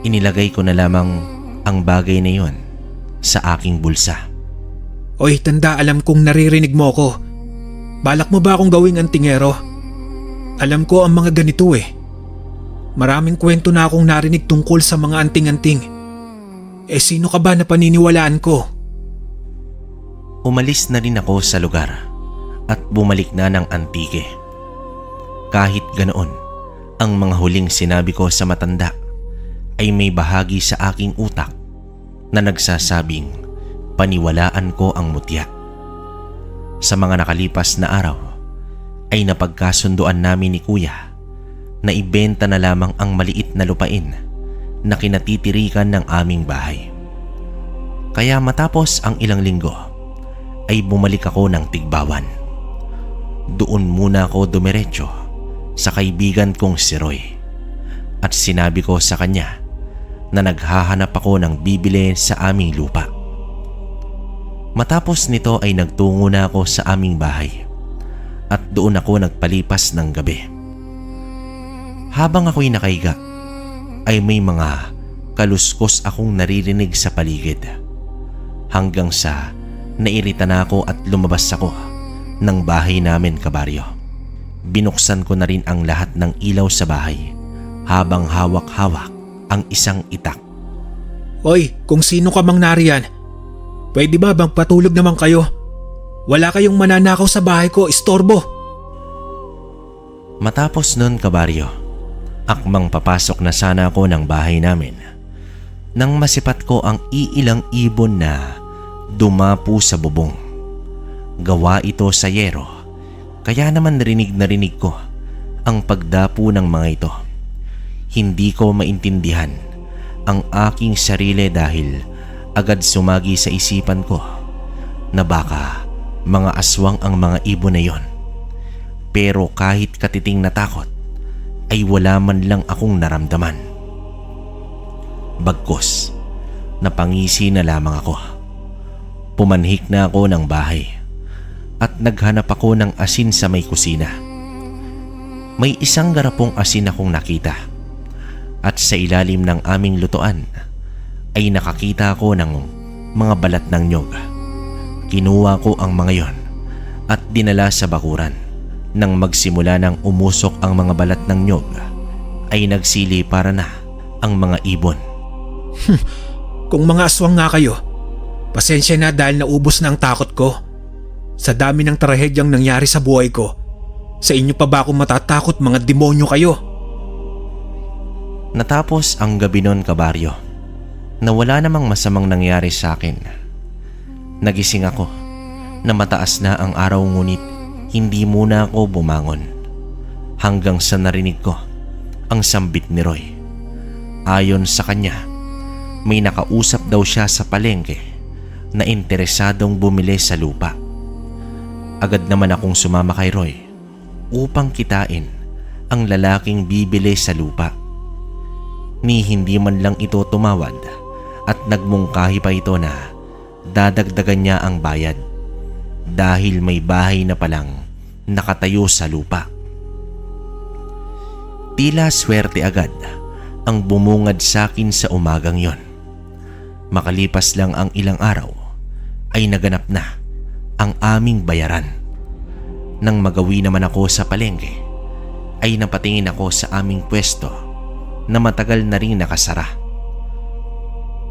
A: Inilagay ko na lamang ang bagay na yon sa aking bulsa.
B: Oy, tanda, alam kong naririnig mo ko. Balak mo ba akong gawing antingero? Alam ko ang mga ganito eh. Maraming kwento na akong narinig tungkol sa mga anting-anting. Eh sino ka ba na paniniwalaan ko?
A: Umalis na rin ako sa lugar at bumalik na ng Antique. Kahit ganoon, ang mga huling sinabi ko sa matanda ay may bahagi sa aking utak na nagsasabing paniwalaan ko ang mutya. Sa mga nakalipas na araw ay napagkasunduan namin ni Kuya na ibenta na lamang ang maliit na lupain na kinatitirikan ng aming bahay. Kaya matapos ang ilang linggo ay bumalik ako ng Tigbawan. Doon muna ako dumiretso sa kaibigan kong si Roy at sinabi ko sa kanya na naghahanap ako ng bibili sa aming lupa. Matapos nito ay nagtungo na ako sa aming bahay at doon ako nagpalipas ng gabi. Habang ako'y nakahiga ay may mga kaluskos akong naririnig sa paligid, hanggang sa nairita na ako at lumabas ako ng bahay namin, kabaryo. Binuksan ko na rin ang lahat ng ilaw sa bahay habang hawak-hawak ang isang itak.
B: Oy, kung sino ka mang nariyan, pwede ba bang patulog naman kayo? Wala kayong mananakaw sa bahay ko, istorbo.
A: Matapos nun, kabaryo, akmang papasok na sana ako ng bahay namin nang masipat ko ang iilang ibon na dumapo sa bubong. Gawa ito sa yero, kaya naman narinig ko ang pagdapo ng mga ito. Hindi ko maintindihan ang aking sarili dahil agad sumagi sa isipan ko na baka mga aswang ang mga ibon na yon. Pero kahit katiting na takot ay wala man lang akong naramdaman. Bagkus, napangisi na lamang ako. Pumanhik na ako ng bahay at naghanap ako ng asin sa may kusina. May isang garapong asin akong nakita at sa ilalim ng aming lutuan ay nakakita ako ng mga balat ng nyog. Kinuha ko ang mga yon at dinala sa bakuran. Nang magsimula ng umusok ang mga balat ng nyog ay nagsili para na ang mga ibon.
B: Kung mga aswang nga kayo, pasensya na dahil naubos na ang takot ko. Sa dami ng trahedyang nangyari sa buhay ko, sa inyo pa ba ako matatakot, mga demonyo kayo?
A: Natapos ang gabi nun, kabaryo, na wala namang masamang nangyari sa akin. Nagising ako na mataas na ang araw, ngunit hindi muna ako bumangon hanggang sa narinig ko ang sambit ni Roy. Ayon sa kanya, may nakausap daw siya sa palengke na interesadong bumili sa lupa. Agad naman akong sumama kay Roy upang kitain ang lalaking bibili sa lupa. Ni hindi man lang ito tumawad at nagmungkahi pa ito na dadagdagan niya ang bayad dahil may bahay na palang nakatayo sa lupa. Tila swerte agad ang bumungad sa akin sa umagang yon. Makalipas lang ang ilang araw ay naganap na ang aming bayaran. Nang magawi naman ako sa palengke ay napatingin ako sa aming pwesto na matagal na rin nakasara.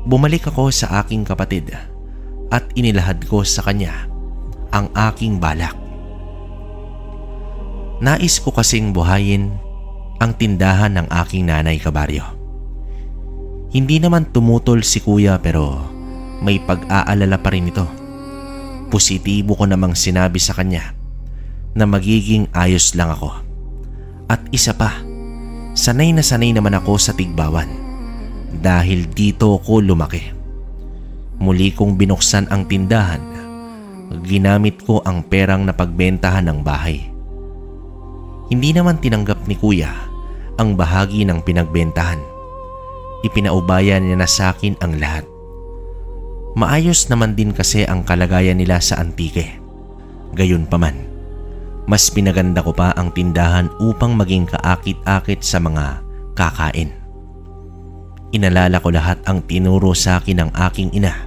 A: Bumalik ako sa aking kapatid at inilahad ko sa kanya ang aking balak. Nais ko kasing buhayin ang tindahan ng aking nanay, kabaryo. Hindi naman tumutol si kuya pero may pag-aalala pa rin ito. Positibo ko namang sinabi sa kanya na magiging ayos lang ako. At isa pa, sanay na sanay naman ako sa Tigbawan dahil dito ko lumaki. Muli kong binuksan ang tindahan. Ginamit ko ang perang napagbentahan ng bahay. Hindi naman tinanggap ni kuya ang bahagi ng pinagbentahan. Ipinaubaya niya na sa akin ang lahat. Maayos naman din kasi ang kalagayan nila sa Antique. Gayunpaman, mas pinaganda ko pa ang tindahan upang maging kaakit-akit sa mga kakain. Inalala ko lahat ang tinuro sa akin ng aking ina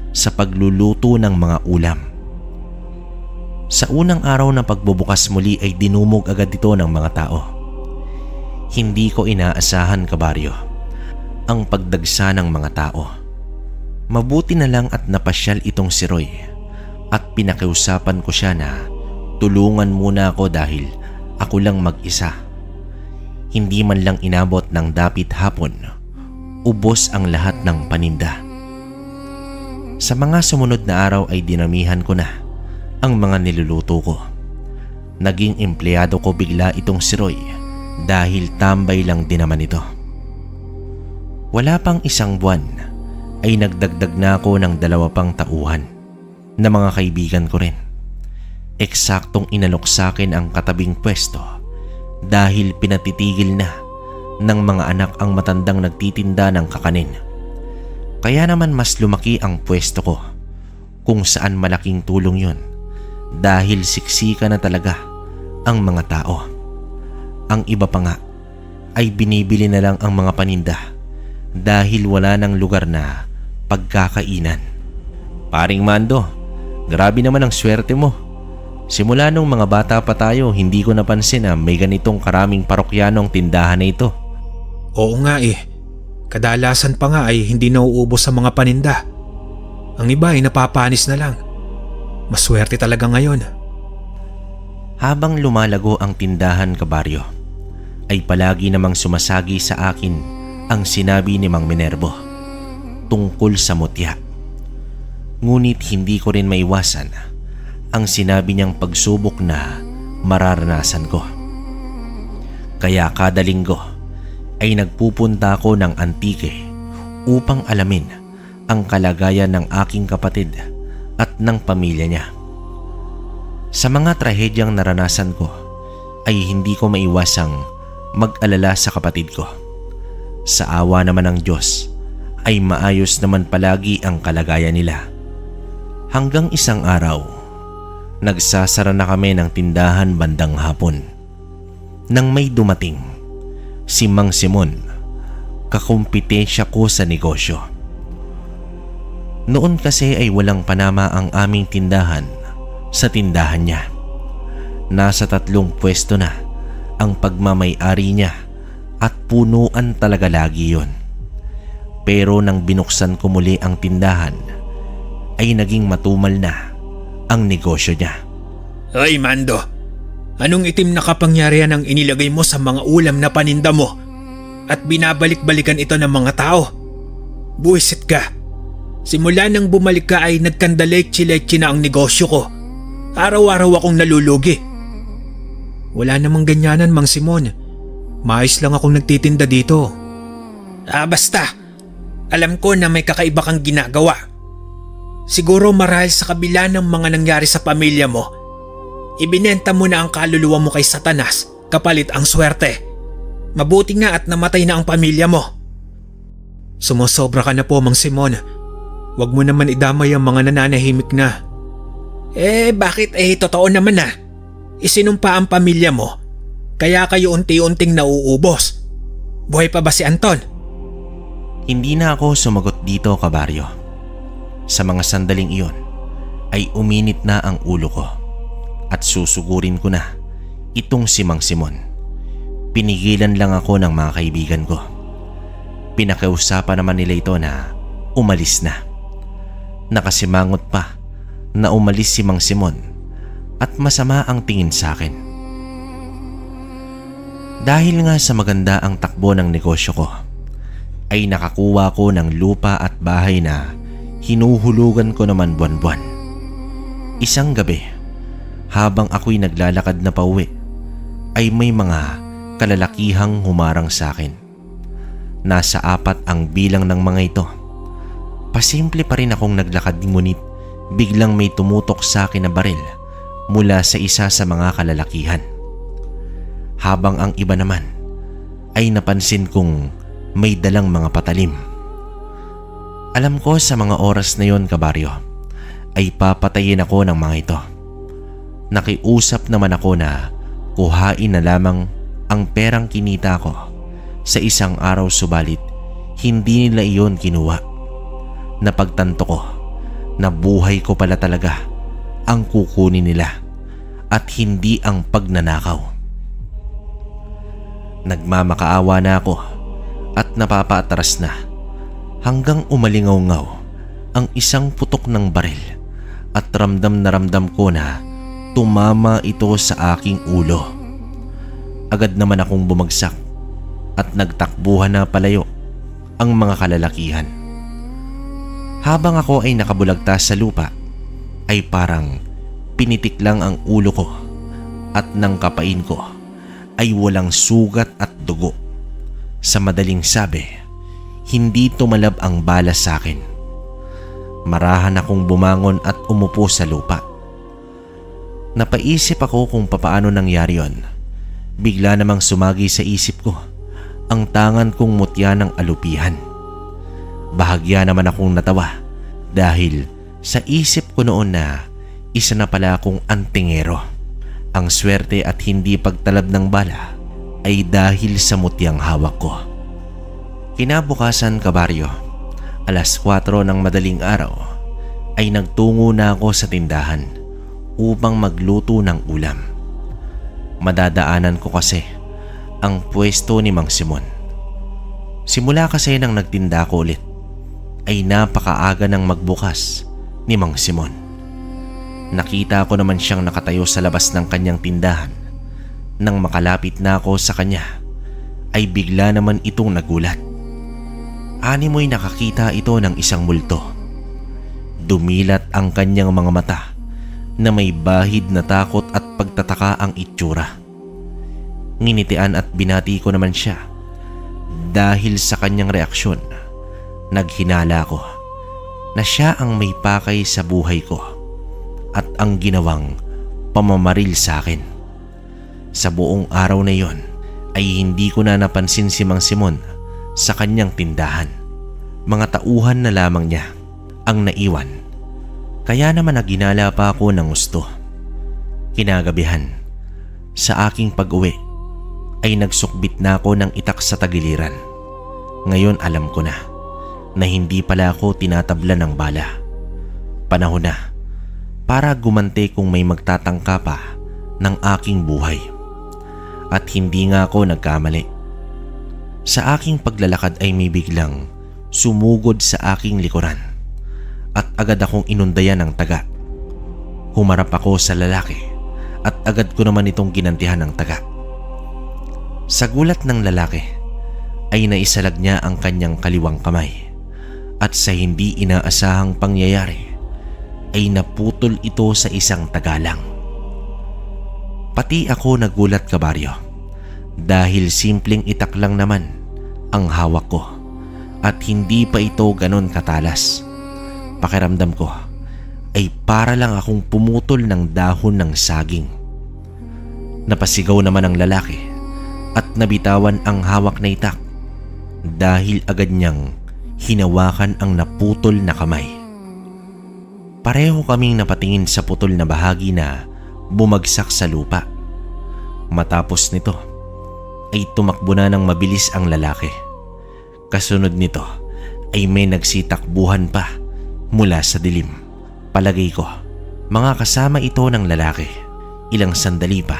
A: sa pagluluto ng mga ulam. Sa unang araw ng pagbubukas muli ay dinumog agad ito ng mga tao. Hindi ko inaasahan, kabaryo, ang pagdagsa ng mga tao. Mabuti na lang at napasyal itong si Roy at pinakiusapan ko siya na tulungan muna ako dahil ako lang mag-isa. Hindi man lang inabot ng dapit hapon, ubos ang lahat ng paninda. Sa mga sumunod na araw ay dinamihan ko na ang mga niluluto ko. Naging empleyado ko bigla itong si Roy dahil tambay lang din naman ito. Wala pang isang buwan ay nagdagdag na ako ng 2 pang tauhan na mga kaibigan ko rin. Eksaktong inalok sa akin ang katabing pwesto dahil pinatitigil na ng mga anak ang matandang nagtitinda ng kakanin. Kaya naman mas lumaki ang pwesto ko, kung saan malaking tulong yun dahil siksika na talaga ang mga tao. Ang iba pa nga ay binibili na lang ang mga paninda dahil wala nang lugar na pagkakainan. Paring Mando, grabe naman ang swerte mo. Simula nung mga bata pa tayo, hindi ko napansin na may ganitong karaming parokyanong tindahan na ito.
B: Oo nga eh. Kadalasan pa nga ay hindi nauubos sa mga paninda. Ang iba ay napapanis na lang. Maswerte talaga ngayon.
A: Habang lumalago ang tindahan, kabaryo, ay palagi namang sumasagi sa akin ang sinabi ni Mang Minervo tungkol sa mutya. Ngunit hindi ko rin maiwasan ang sinabi niyang pagsubok na mararanasan ko. Kaya kada linggo ay nagpupunta ako ng Antique upang alamin ang kalagayan ng aking kapatid at ng pamilya niya. Sa mga trahedyang naranasan ko ay hindi ko maiwasang mag-alala sa kapatid ko. Sa awa naman ng Diyos ay maayos naman palagi ang kalagayan nila. Hanggang isang araw, nagsasara na kami ng tindahan bandang hapon. Nang may dumating, si Mang Simon, kakumpitensya ko sa negosyo. Noon kasi ay walang panama ang aming tindahan sa tindahan niya. Nasa 3 pwesto na ang pagmamay-ari niya at punuan talaga lagi yon. Pero nang binuksan ko muli ang tindahan, ay naging matumal na ang negosyo niya.
B: Ay Mando, anong itim na kapangyarihan ang inilagay mo sa mga ulam na paninda mo at binabalik-balikan ito ng mga tao? Buwisit ka. Simula nang bumalik ka ay nagkandalechi-lechi na ang negosyo ko. Araw-araw akong nalulugi. Wala namang ganyanan, Mang Simon. Maayos lang akong nagtitinda dito. Basta. Alam ko na may kakaiba kang ginagawa. Siguro marahil sa kabila ng mga nangyari sa pamilya mo, ibinenta mo na ang kaluluwa mo kay Satanas kapalit ang swerte. Mabuti nga at namatay na ang pamilya mo. Sumusobra ka na po, Mang Simon. Huwag mo naman idamay ang mga nananahimik na. Bakit totoo naman na. Isinumpa ang pamilya mo, kaya kayo unti-unting nauubos. Buhay pa ba si Anton?
A: Hindi na ako sumagot dito, kabaryo. Sa mga sandaling iyon ay uminit na ang ulo ko at susugurin ko na itong si Mang Simon. Pinigilan lang ako ng mga kaibigan ko. Pinakiusapan naman nila ito na umalis na. Nakasimangot pa na umalis si Mang Simon at masama ang tingin sa akin. Dahil nga sa maganda ang takbo ng negosyo ko, ay nakakuha ko ng lupa at bahay na hinuhulugan ko naman buwan-buwan. Isang gabi, habang ako'y naglalakad na pauwi, ay may mga kalalakihang humarang sa akin. Nasa 4 ang bilang ng mga ito. Pasimple pa rin akong naglakad ngunit biglang may tumutok sa akin na baril mula sa isa sa mga kalalakihan. Habang ang iba naman ay napansin kong may dalang mga patalim. Alam ko sa mga oras na yon, kabaryo, ay papatayin ako ng mga ito. Nakiusap naman ako na kuhain na lamang ang perang kinita ko sa isang araw, subalit hindi nila iyon kinuha. Napagtanto ko na buhay ko pala talaga ang kukunin nila at hindi ang pagnanakaw. Nagmamakaawa na ako at napapaatras na hanggang umalingaw-ngaw ang isang putok ng baril at ramdam na ramdam ko na tumama ito sa aking ulo. Agad naman akong bumagsak at nagtakbuhan na palayo ang mga kalalakihan. Habang ako ay nakabulagtas sa lupa, ay parang pinitik lang ang ulo ko at nang kapain ko ay walang sugat at dugo. Sa madaling sabi, hindi tumalab ang bala sa akin. Marahan akong bumangon at umupo sa lupa. Napaisip ako kung papaano nangyari yon. Bigla namang sumagi sa isip ko ang tangan kong mutya ng alupihan. Bahagya naman akong natawa dahil sa isip ko noon na isa na pala akong antingero. Ang swerte at hindi pagtalab ng bala ay dahil sa mutyang hawak ko. Kinabukasan, kabaryo, 4:00 ng madaling araw, ay nagtungo na ako sa tindahan upang magluto ng ulam. Madadaanan ko kasi ang pwesto ni Mang Simon. Simula kasi nang nagtinda ko ulit, ay napakaaga ng magbukas ni Mang Simon. Nakita ko naman siyang nakatayo sa labas ng kanyang tindahan. Nang makalapit na ako sa kanya, ay bigla naman itong nagulat. Animoy nakakita ito ng isang multo. Dumilat ang kanyang mga mata na may bahid na takot at pagtataka ang itsura. Nginitian at binati ko naman siya. Dahil sa kanyang reaksyon, naghinala ko na siya ang may pakay sa buhay ko at ang ginawang pamamaril sa akin. Sa buong araw na yon ay hindi ko na napansin si Mang Simon sa kanyang tindahan. Mga tauhan na lamang niya ang naiwan. Kaya naman naginala pa ako ng gusto. Kinagabihan, sa aking pag-uwi ay nagsukbit na ako ng itak sa tagiliran. Ngayon alam ko na hindi pala ako tinatabla ng bala. Panahon na para gumante kung may magtatangka pa ng aking buhay. At hindi nga ako nagkamali. Sa aking paglalakad ay may biglang sumugod sa aking likuran at agad akong inundayan ng taga. Humarap ako sa lalaki at agad ko naman itong ginantihan ng taga. Sa gulat ng lalaki ay naisalag niya ang kanyang kaliwang kamay at sa hindi inaasahang pangyayari ay naputol ito sa isang tagalang. Pati ako nagulat, kabaryo, dahil simpleng itak lang naman ang hawak ko at hindi pa ito ganon katalas. Pakiramdam ko ay para lang akong pumutol ng dahon ng saging. Napasigaw naman ang lalaki at nabitawan ang hawak na itak dahil agad niyang hinawakan ang naputol na kamay. Pareho kaming napatingin sa putol na bahagi na bumagsak sa lupa. Matapos nito ay tumakbo na ng mabilis ang lalaki. Kasunod nito ay may nagsitakbuhan pa mula sa dilim. Palagay ko, mga kasama ito ng lalaki. Ilang sandali pa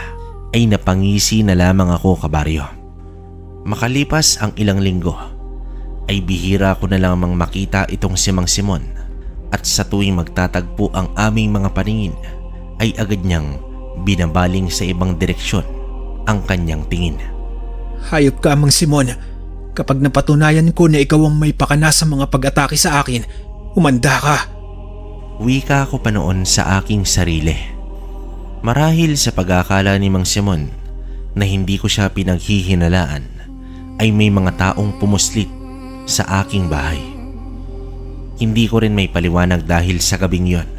A: ay napangisi na lamang ako, kabaryo. Makalipas ang ilang linggo ay bihira ko na lamang makita itong si Mang Simon at sa tuwing magtatagpo ang aming mga paningin ay agad niyang binabaling sa ibang direksyon ang kanyang tingin.
B: Hayop ka, Mang Simon. Kapag napatunayan ko na ikaw ang may pakana sa mga pag-atake sa akin, umanda ka.
A: Wika ko pa noon sa aking sarili. Marahil sa pag-akala ni Mang Simon na hindi ko siya pinaghihinalaan, ay may mga taong pumuslit sa aking bahay. Hindi ko rin may paliwanag dahil sa gabing yon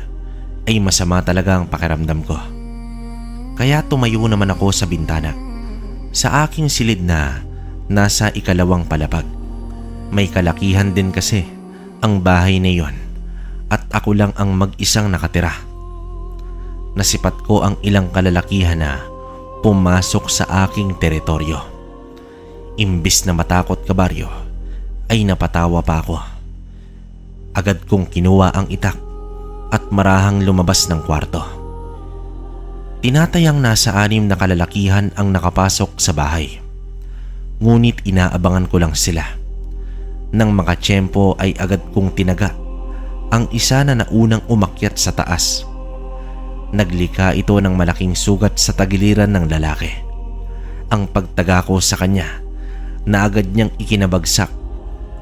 A: ay masama talaga ang pakiramdam ko. Kaya tumayo naman ako sa bintana. Sa aking silid na nasa ikalawang palapag. May kalakihan din kasi ang bahay na yon at ako lang ang mag-isang nakatira. Nasipat ko ang ilang kalalakihan na pumasok sa aking teritoryo. Imbis na matakot, kabaryo, ay napatawa pa ako. Agad kong kinuha ang itak at marahang lumabas ng kwarto. Tinatayang nasa 6 na kalalakihan ang nakapasok sa bahay. Ngunit inaabangan ko lang sila. Nang makatsyempo ay agad kong tinaga ang isa na naunang umakyat sa taas. Naglika ito ng malaking sugat sa tagiliran ng lalaki. Ang pagtaga ko sa kanya na agad niyang ikinabagsak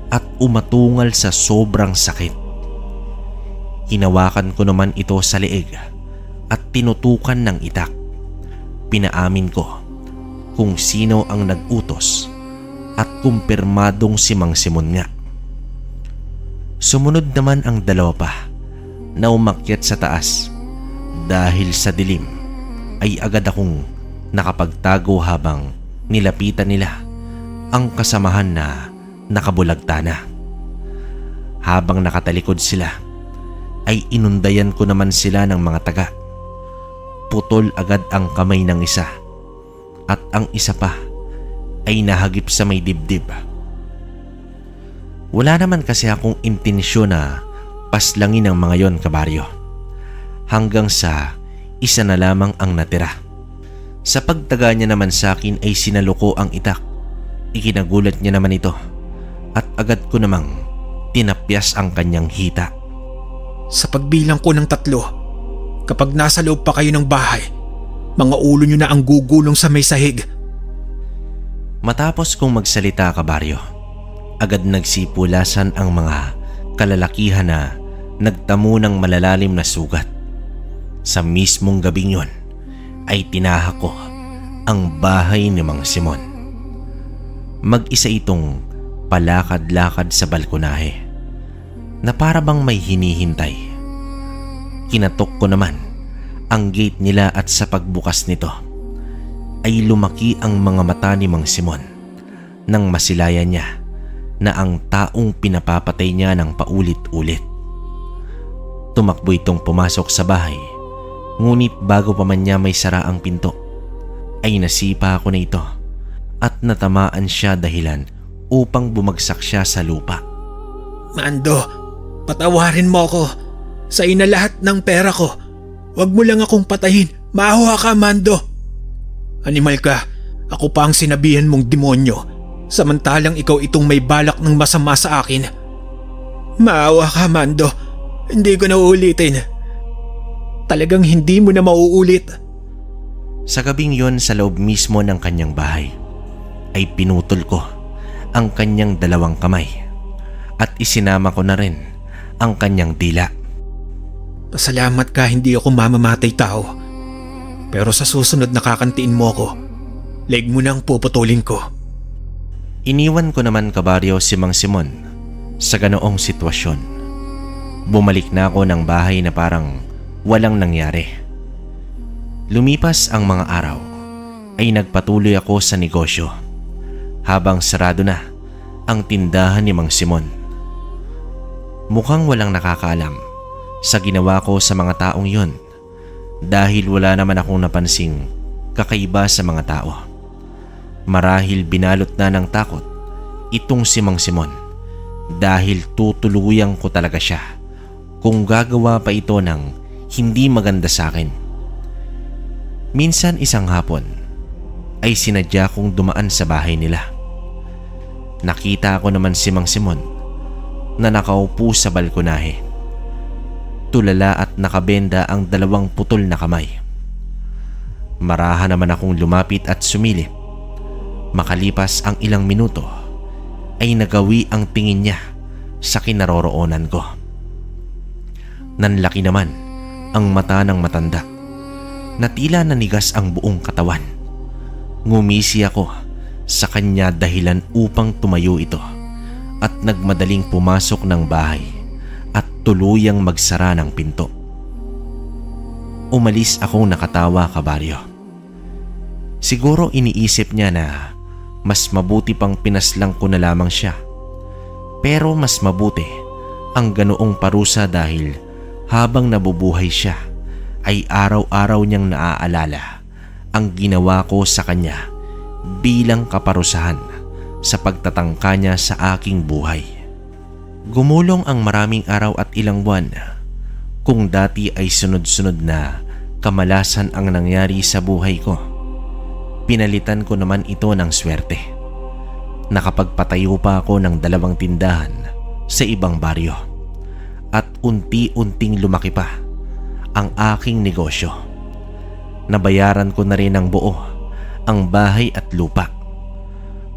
A: at umatungal sa sobrang sakit. Hinawakan ko naman ito sa leeg at tinutukan ng itak. Pinaamin ko kung sino ang nag-utos at kumpirmadong si Mang Simon nga. Sumunod naman ang 2 pa na umakyat sa taas. Dahil sa dilim ay agad akong nakapagtago habang nilapitan nila ang kasamahan na nakabulagta na. Habang nakatalikod sila ay inundayan ko naman sila ng mga taga. Putol agad ang kamay ng isa at ang isa pa ay nahagip sa may dibdib. Wala naman kasi akong intensyon na paslangin ang mga yon, kabaryo. Hanggang sa isa na lamang ang natira. Sa pagtaga niya naman sa akin ay sinaluko ang itak. Ikinagulat niya naman ito at agad ko namang tinapyas ang kanyang hita.
B: Sa pagbilang ko ng 3, kapag nasa loob pa kayo ng bahay, mga ulo nyo na ang gugulong sa may sahig.
A: Matapos kong magsalita, kabaryo, agad nagsipulasan ang mga kalalakihan na nagtamo ng malalalim na sugat. Sa mismong gabing yon ay tinahak ko ang bahay ni Mang Simon. Mag-isa itong palakad-lakad sa balkonahe na para bang may hinihintay. Kinatok ko naman ang gate nila at sa pagbukas nito ay lumaki ang mga mata ni Mang Simon nang masilayan niya na ang taong pinapapatay niya ng paulit-ulit. Tumakbo itong pumasok sa bahay. Ngunit bago pa man niya may sara ang pinto, ay nasipa ako na ito at natamaan siya dahilan upang bumagsak siya sa lupa.
B: Mando, patawarin mo ako. Sa ina lahat ng pera ko. Huwag mo lang akong patayin. Maawa ka, Mando. Animal ka. Ako pa ang sinabihan mong demonyo. Samantalang ikaw itong may balak ng masama sa akin. Maawa ka, Mando. Hindi ko na uulitin. Talagang hindi mo na mauulit.
A: Sa gabing yon sa loob mismo ng kanyang bahay ay pinutol ko ang kanyang 2 kamay at isinama ko na rin ang kanyang dila.
B: Pasalamat ka hindi ako mamamatay tao. Pero sa susunod na kakantiin mo ako, leg mo na ang puputulin ko.
A: Iniwan ko naman, kabaryo, si Mang Simon sa ganoong sitwasyon. Bumalik na ako ng bahay na parang walang nangyari. Lumipas ang mga araw ay nagpatuloy ako sa negosyo habang sarado na ang tindahan ni Mang Simon. Mukhang walang nakakaalam sa ginawa ko sa mga taong yon dahil wala naman akong napansing kakaiba sa mga tao. Marahil binalot na ng takot itong si Mang Simon dahil tutuluyan ko talaga siya kung gagawa pa ito ng hindi maganda sa akin. Minsan isang hapon ay sinadya kong dumaan sa bahay nila. Nakita ko naman si Mang Simon na nakaupo sa balkonahe. Tulala at nakabenda ang 2 putol na kamay. Marahan naman akong lumapit at sumilip. Makalipas ang ilang minuto ay nagawi ang tingin niya sa kinaroroonan ko. Nanlaki naman ang mata ng matanda na tila nanigas ang buong katawan. Ngumisi ako sa kanya dahilan upang tumayo ito at nagmadaling pumasok ng bahay at tuluyang magsara ng pinto. Umalis akong nakatawa, kabaryo. Siguro iniisip niya na mas mabuti pang pinaslang ko na lamang siya. Pero mas mabuti ang ganoong parusa dahil habang nabubuhay siya ay araw-araw niyang naaalala ang ginawa ko sa kanya bilang kaparusahan sa pagtatangka niya sa aking buhay. Gumulong ang maraming araw at ilang buwan. Kung dati ay sunod-sunod na kamalasan ang nangyari sa buhay ko, pinalitan ko naman ito ng swerte. Nakapagpatayo pa ako ng 2 tindahan sa ibang baryo at unti-unting lumaki pa ang aking negosyo. Nabayaran ko na rin ng buo ang bahay at lupa.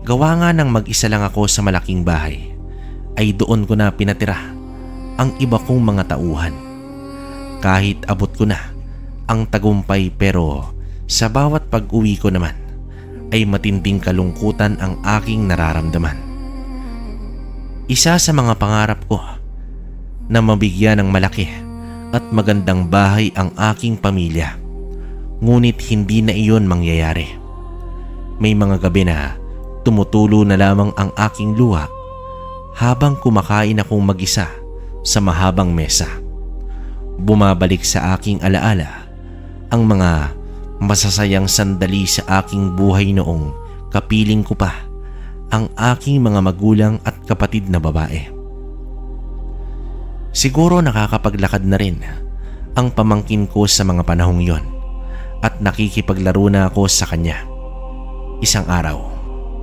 A: Gawa nga ng mag-isa lang ako sa malaking bahay, ay doon ko na pinatira ang iba kong mga tauhan. Kahit abot ko na ang tagumpay, pero sa bawat pag-uwi ko naman ay matinding kalungkutan ang aking nararamdaman. Isa sa mga pangarap ko na mabigyan ng malaki at magandang bahay ang aking pamilya, ngunit hindi na iyon mangyayari. May mga gabi na tumutulo na lamang ang aking luha habang kumakain akong mag-isa sa mahabang mesa. Bumabalik sa aking alaala ang mga masasayang sandali sa aking buhay noong kapiling ko pa ang aking mga magulang at kapatid na babae. Siguro nakakapaglakad na rin ang pamangkin ko sa mga panahong yon at nakikipaglaro na ako sa kanya. Isang araw,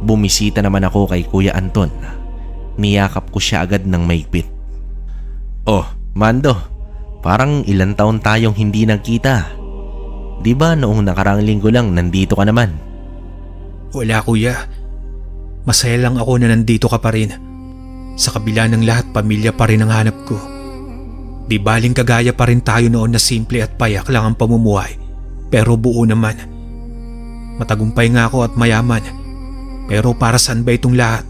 A: bumisita naman ako kay Kuya Anton. Niyakap ko siya agad ng maigpit. "Oh, Mando, parang ilang taon tayong hindi nagkita. Di ba noong nakaraang linggo lang nandito ka naman?"
B: Wala, kuya. Masaya lang ako na nandito ka pa rin. Sa kabila ng lahat, pamilya pa rin ang hanap ko. Di baling kagaya pa rin tayo noon na simple at payak lang ang pamumuhay, pero buo naman. Matagumpay nga ako at mayaman, pero para saan ba itong lahat?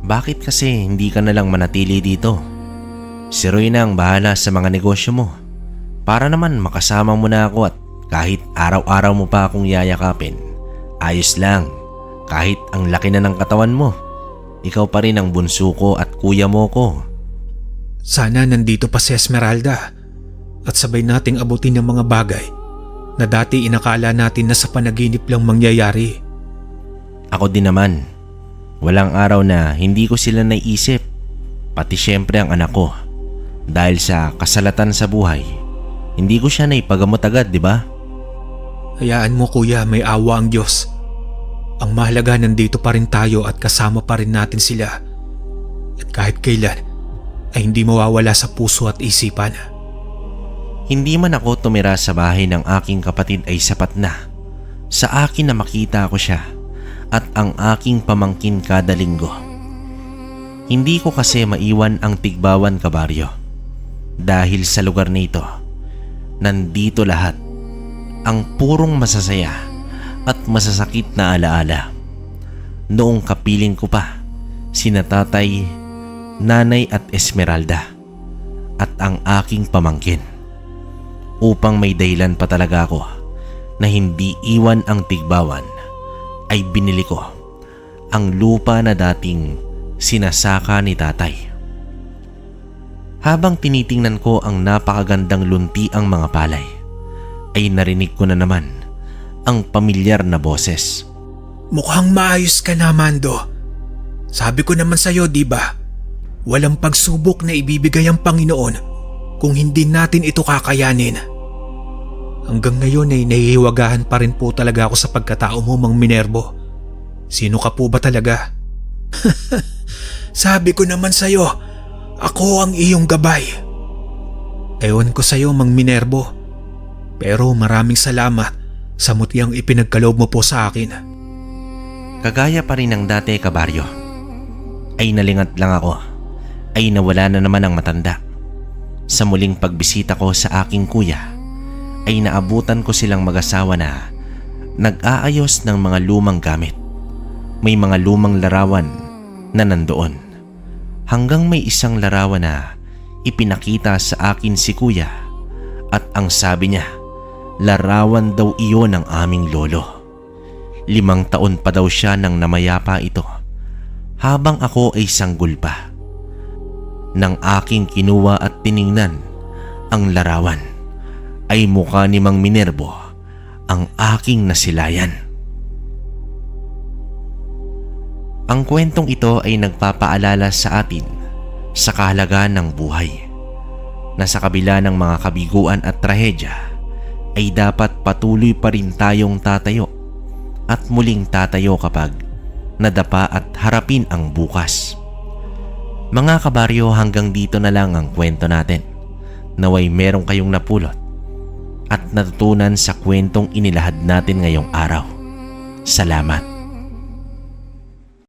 A: Bakit kasi hindi ka na lang manatili dito? Si Roy na ang bahala sa mga negosyo mo. Para naman makasama mo na ako at kahit araw-araw mo pa akong yayakapin, ayos lang. Kahit ang laki na ng katawan mo, ikaw pa rin ang bunso ko at kuya mo ko.
B: Sana nandito pa si Esmeralda at sabay nating abutin ang mga bagay na dati inakala natin na sa panaginip lang mangyayari.
A: Ako din naman. Walang araw na hindi ko sila naisip. Pati syempre ang anak ko. Dahil sa kasalatan sa buhay, hindi ko siya naipagamot agad, di ba?
B: Hayaan mo, kuya, may awa ang Diyos. Ang mahalaga, nandito pa rin tayo at kasama pa rin natin sila. At kahit kailan ay hindi mawawala sa puso at isipan.
A: Hindi man ako tumira sa bahay ng aking kapatid ay sapat na sa akin na makita ko siya at ang aking pamangkin kada linggo. Hindi ko kasi maiwan ang Tigbawan, kabaryo. Dahil sa lugar nito, nandito lahat ang purong masasaya at masasakit na alaala. Noong kapiling ko pa sina tatay, nanay at Esmeralda at ang aking pamangkin. Upang may dahilan pa talaga ako na hindi iwan ang Tigbawan, ay binili ko ang lupa na dating sinasaka ni tatay. Habang tinitingnan ko ang napakagandang lunti ang mga palay, ay narinig ko na naman ang pamilyar na boses.
B: Mukhang maayos ka na, Mando. Sabi ko naman sa'yo, di ba? Walang pagsubok na ibibigay ang Panginoon kung hindi natin ito kakayanin. Hanggang ngayon ay nahihiwagahan pa rin po talaga ako sa pagkatao mo, Mang Minervo. Sino ka po ba talaga? Sabi ko naman sa'yo, ako ang iyong gabay. Ewan ko sa'yo, Mang Minervo. Pero maraming salamat sa mutiyang ipinagkaloob mo po sa akin.
A: Kagaya pa rin ng dati, kabaryo. ay nalingat lang ako ay nawala na naman ang matanda. Sa muling pagbisita ko sa aking kuya ay naabutan ko silang mag-asawa na nag-aayos ng mga lumang gamit. May mga lumang larawan na nandoon. Hanggang may isang larawan na ipinakita sa akin si kuya at ang sabi niya, larawan daw iyon ng aming lolo. 5 taon pa daw siya nang namayapa ito habang ako ay sanggol pa. Nang aking kinuha at tiningnan ang larawan ay mukha ni Mang Minervo ang aking nasilayan. Ang kwentong ito ay nagpapaalala sa atin sa kahalagahan ng buhay, na sa kabila ng mga kabiguan at trahedya ay dapat patuloy pa rin tayong tatayo at muling tatayo kapag nadapa at harapin ang bukas. Mga kabaryo, hanggang dito na lang ang kwento natin. Naway merong kayong napulot at natutunan sa kwentong inilahad natin ngayong araw. Salamat.